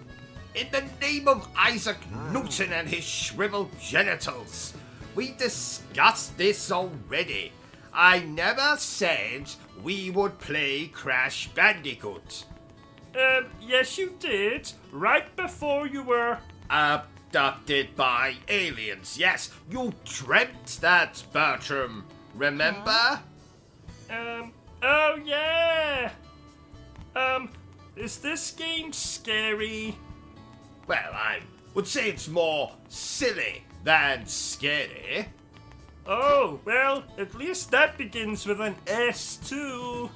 In the name of Isaac Newton and his shriveled genitals. We discussed this already. I never said we would play Crash Bandicoot. Yes you did. Right before you were... Abducted by aliens. Yes, you dreamt that, Bertram. Remember? Oh yeah. Is this game scary? Well, I would say it's more silly than scary. Oh, well, at least that begins with an S too.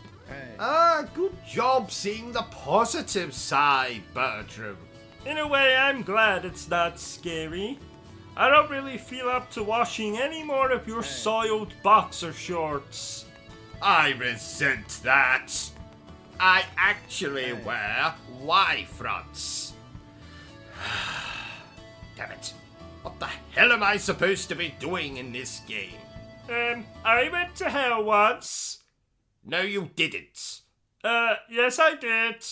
Good job seeing the positive side, Bertram. In a way, I'm glad it's not scary. I don't really feel up to washing any more of your soiled boxer shorts. I resent that. I actually wear Y-fronts. Damn it. What the hell am I supposed to be doing in this game? I went to hell once. No, you didn't. Yes I did.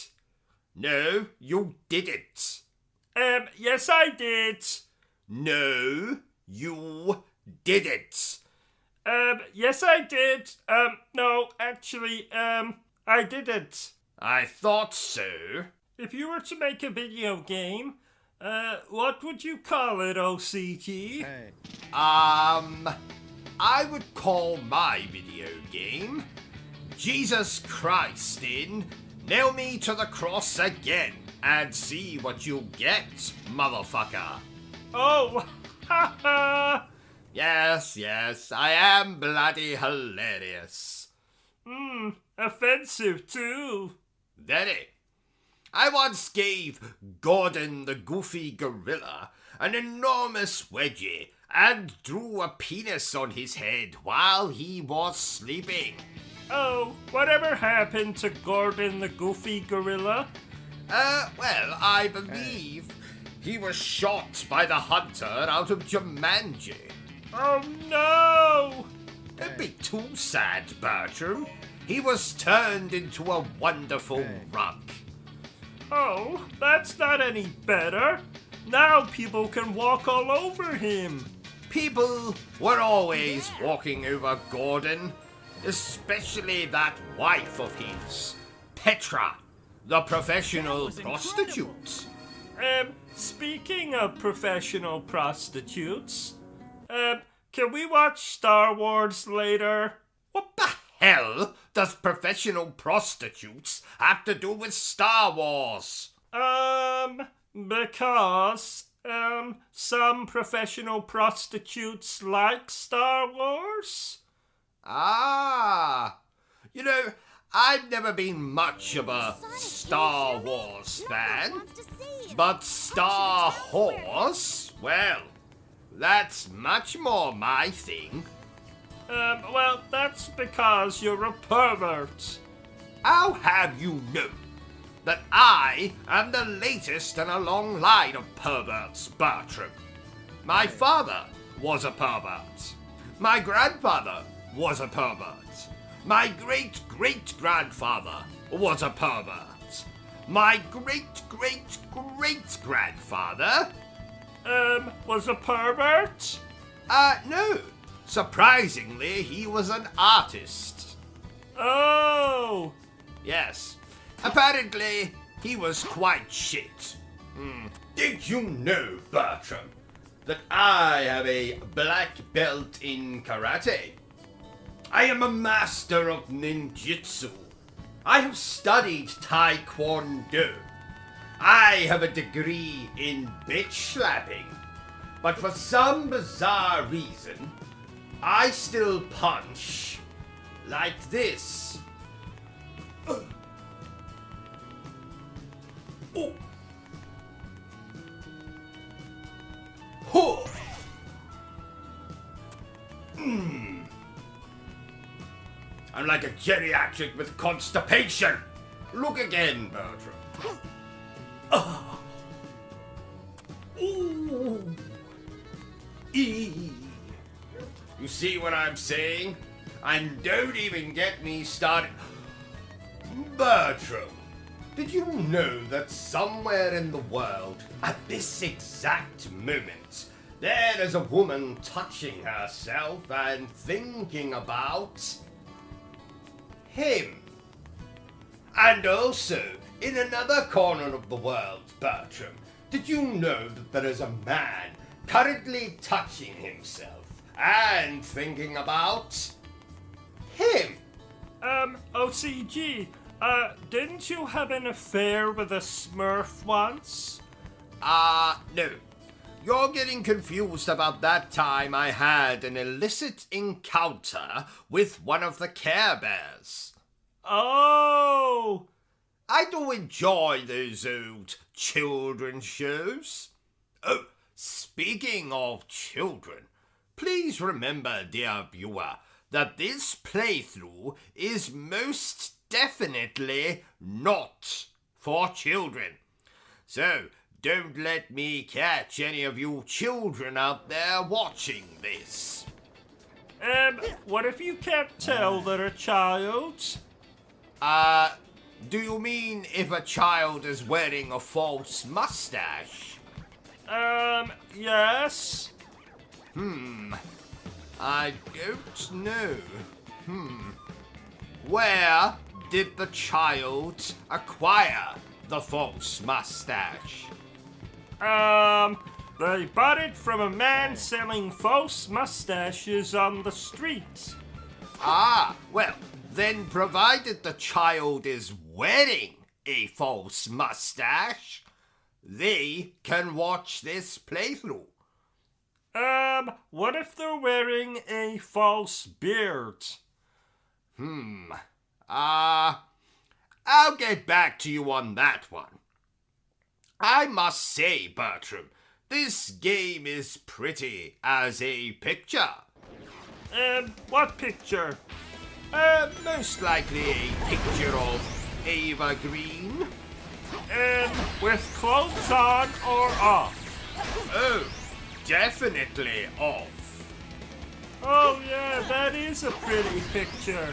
No, you didn't. Yes I did. No, you didn't. Yes I did. No, actually, I didn't. I thought so. If you were to make a video game, what would you call it, OCG? I would call my video game Jesus Christ in Nail Me to the Cross Again and see what you get, motherfucker. Oh, ha ha! Yes, I am bloody hilarious. Offensive too. Very. I once gave Gordon the Goofy Gorilla an enormous wedgie and drew a penis on his head while he was sleeping. Oh, whatever happened to Gordon the Goofy Gorilla? Well, I believe he was shot by the hunter out of Jumanji. Oh no! Don't be too sad, Bertram. He was turned into a wonderful rug. Oh, that's not any better. Now people can walk all over him. People were always walking over Gordon, especially that wife of his, Petra, the professional prostitute. Speaking of professional prostitutes, can we watch Star Wars later? What the hell does professional prostitutes have to do with Star Wars? Because, some professional prostitutes like Star Wars? Ah, you know, I've never been much of a Star Wars fan, but Star Horse, well, that's much more my thing. Well, that's because you're a pervert. How have you known that I am the latest in a long line of perverts, Bertram? My father was a pervert. My grandfather was a pervert. My great-great-grandfather was a pervert. My great-great-great-grandfather... Was a pervert? No. Surprisingly, he was an artist. Oh! Yes. Apparently, he was quite shit. Did you know, Bertram, that I have a black belt in karate? I am a master of ninjutsu. I have studied taekwondo. I have a degree in bitch slapping. But for some bizarre reason, I still punch like this. Oh. Huh. I'm like a geriatric with constipation. Look again, Bertram. Ooh. You see what I'm saying? And don't even get me started. Bertram, did you know that somewhere in the world, at this exact moment, there is a woman touching herself and thinking about him? And also, in another corner of the world, Bertram, did you know that there is a man currently touching himself and thinking about him? OCG, didn't you have an affair with a Smurf once? No. You're getting confused about that time I had an illicit encounter with one of the Care Bears. Oh! I do enjoy those old children's shows. Oh, speaking of children, please remember, dear viewer, that this playthrough is most definitely not for children. So, don't let me catch any of you children out there watching this. What if you can't tell they're a child? Do you mean if a child is wearing a false mustache? Yes. I don't know. Where did the child acquire the false mustache? They bought it from a man selling false mustaches on the street. Ah, well, then provided the child is wearing a false mustache, they can watch this playthrough. What if they're wearing a false beard? I'll get back to you on that one. I must say, Bertram, this game is pretty as a picture. What picture? Most likely a picture of Ava Green. With clothes on or off? Oh, definitely off. Oh yeah, that is a pretty picture.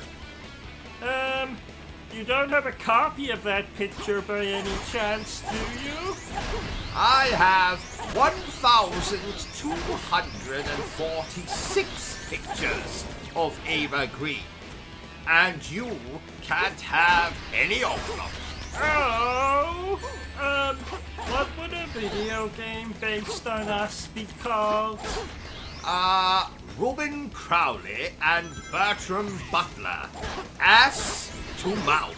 You don't have a copy of that picture by any chance, do you? I have 1,246 pictures of Ava Green, and you can't have any of them. Oh, what would a video game based on us be called? Robin Crowley and Bertram Butler. Ass to mouth.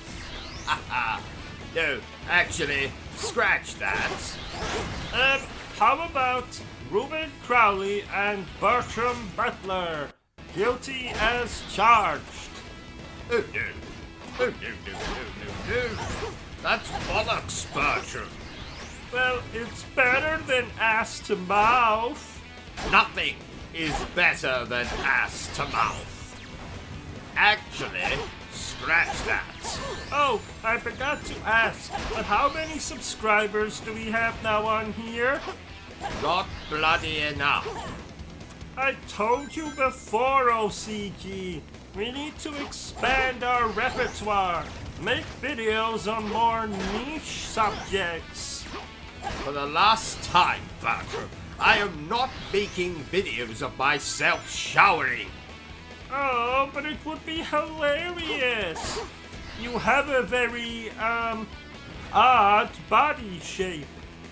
No, actually, scratch that. How about Reuben Crowley and Bertram Butler, guilty as charged? Oh no. Oh no. That's bollocks, Bertram. Well, it's better than ass to mouth. Nothing is better than ass to mouth. Actually, scratch that. Oh, I forgot to ask, but how many subscribers do we have now on here? Not bloody enough. I told you before, OCG. We need to expand our repertoire. Make videos on more niche subjects. For the last time, Bertram, I am not making videos of myself showering. Oh, but it would be hilarious. You have a very, odd body shape.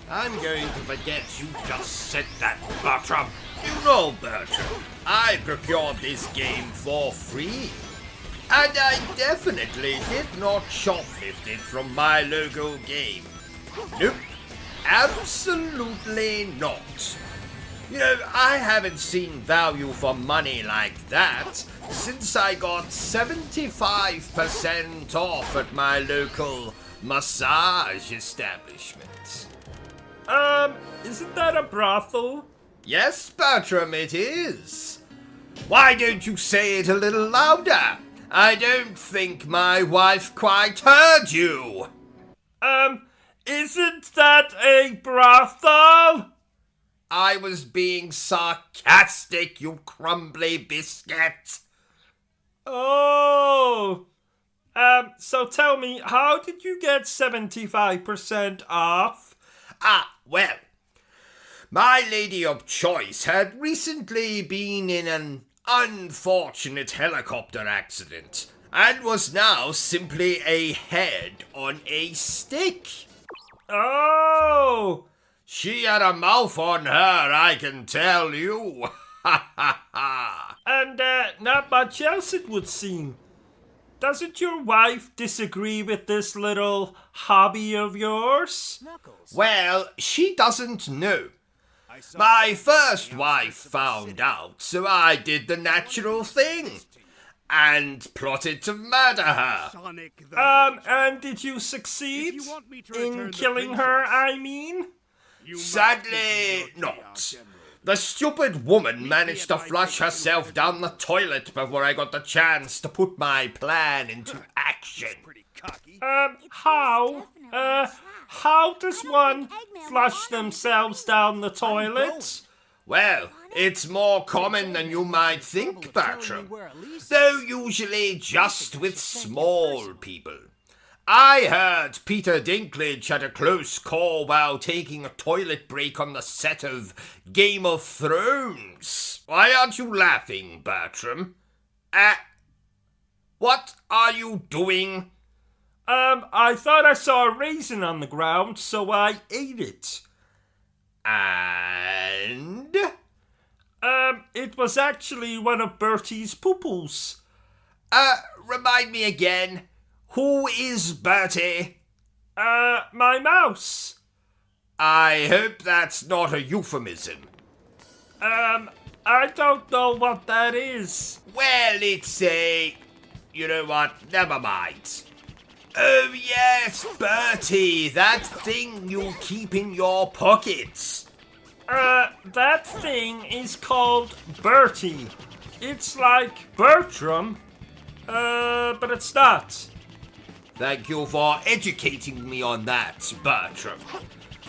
I'm going to forget you just said that, Bertram. You know, Bertram, I procured this game for free. And I definitely did not shoplift it from my local game. Nope, absolutely not. You know, I haven't seen value for money like that since I got 75% off at my local massage establishment. Isn't that a brothel? Yes, Bertram, it is. Why don't you say it a little louder? I don't think my wife quite heard you. Isn't that a brothel? I was being sarcastic, you crumbly biscuit. Oh. So tell me, how did you get 75% off? Well, my lady of choice had recently been in an unfortunate helicopter accident and was now simply a head on a stick. Oh. She had a mouth on her, I can tell you. Ha ha ha. And not much else, it would seem. Doesn't your wife disagree with this little hobby of yours? Well, she doesn't know. My first wife found out, so I did the natural thing and plotted to murder her. And did you succeed in killing her, I mean? Sadly, not. The stupid woman managed to flush herself down the toilet before I got the chance to put my plan into action. How? How does one flush themselves down the toilet? Well, it's more common than you might think, Bertram. Though usually just with small people. I heard Peter Dinklage had a close call while taking a toilet break on the set of Game of Thrones. Why aren't you laughing, Bertram? What are you doing? I thought I saw a raisin on the ground, so I ate it. And? It was actually one of Bertie's poo-poos. Remind me again. Who is Bertie? My mouse. I hope that's not a euphemism. I don't know what that is. Well, it's a... You know what? Never mind. Oh, yes, Bertie. That thing you keep in your pockets. That thing is called Bertie. It's like Bertram, but it's not. Thank you for educating me on that, Bertram.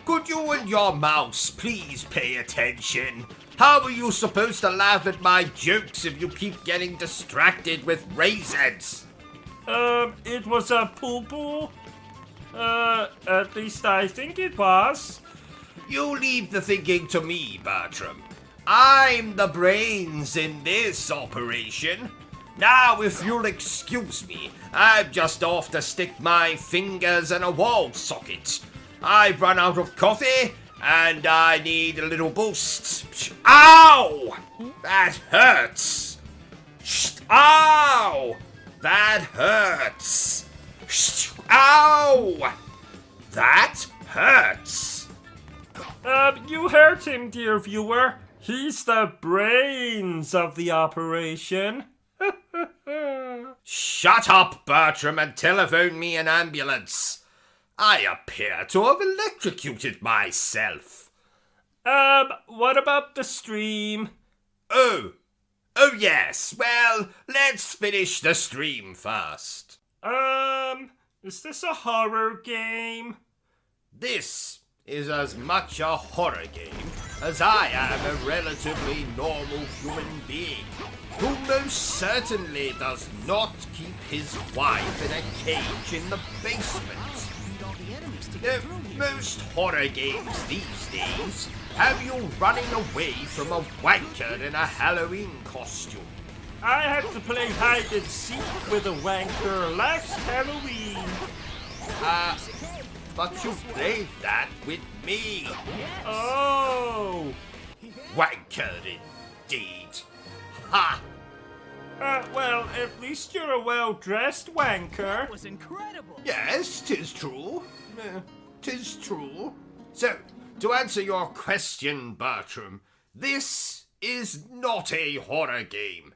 Could you and your mouse please pay attention? How are you supposed to laugh at my jokes if you keep getting distracted with raisins? It was a poo-poo. At least I think it was. You leave the thinking to me, Bertram. I'm the brains in this operation. Now, if you'll excuse me, I'm just off to stick my fingers in a wall socket. I've run out of coffee, and I need a little boost. Ow! That hurts. Ow! That hurts. Ow! That hurts. You heard him, dear viewer. He's the brains of the operation. Shut up, Bertram, and telephone me an ambulance. I appear to have electrocuted myself. What about the stream? Oh yes. Well, let's finish the stream first. Is this a horror game? This is as much a horror game as I am a relatively normal human being who most certainly does not keep his wife in a cage in the basement. Most horror games these days have you running away from a wanker in a Halloween costume. I had to play hide and seek with a wanker last Halloween. But you played that with me. Oh. Wanker indeed. Ha! Well, at least you're a well-dressed wanker. That was incredible. Yes, 'tis true. 'Tis true. So, to answer your question, Bertram, this is not a horror game.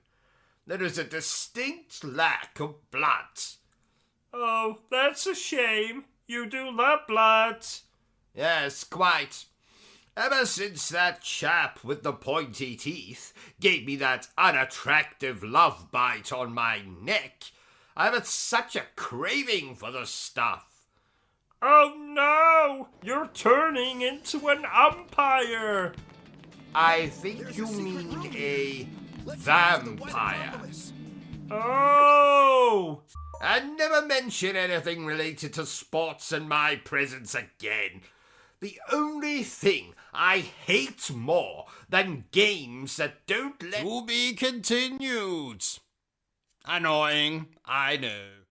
There is a distinct lack of blood. Oh, that's a shame. You do love blood. Yes, quite. Ever since that chap with the pointy teeth gave me that unattractive love bite on my neck, I've had such a craving for the stuff. Oh no! You're turning into an umpire! I think you mean a vampire. Oh! And never mention anything related to sports in my presence again. The only thing I hate more than games that don't let... To be continued. Annoying, I know.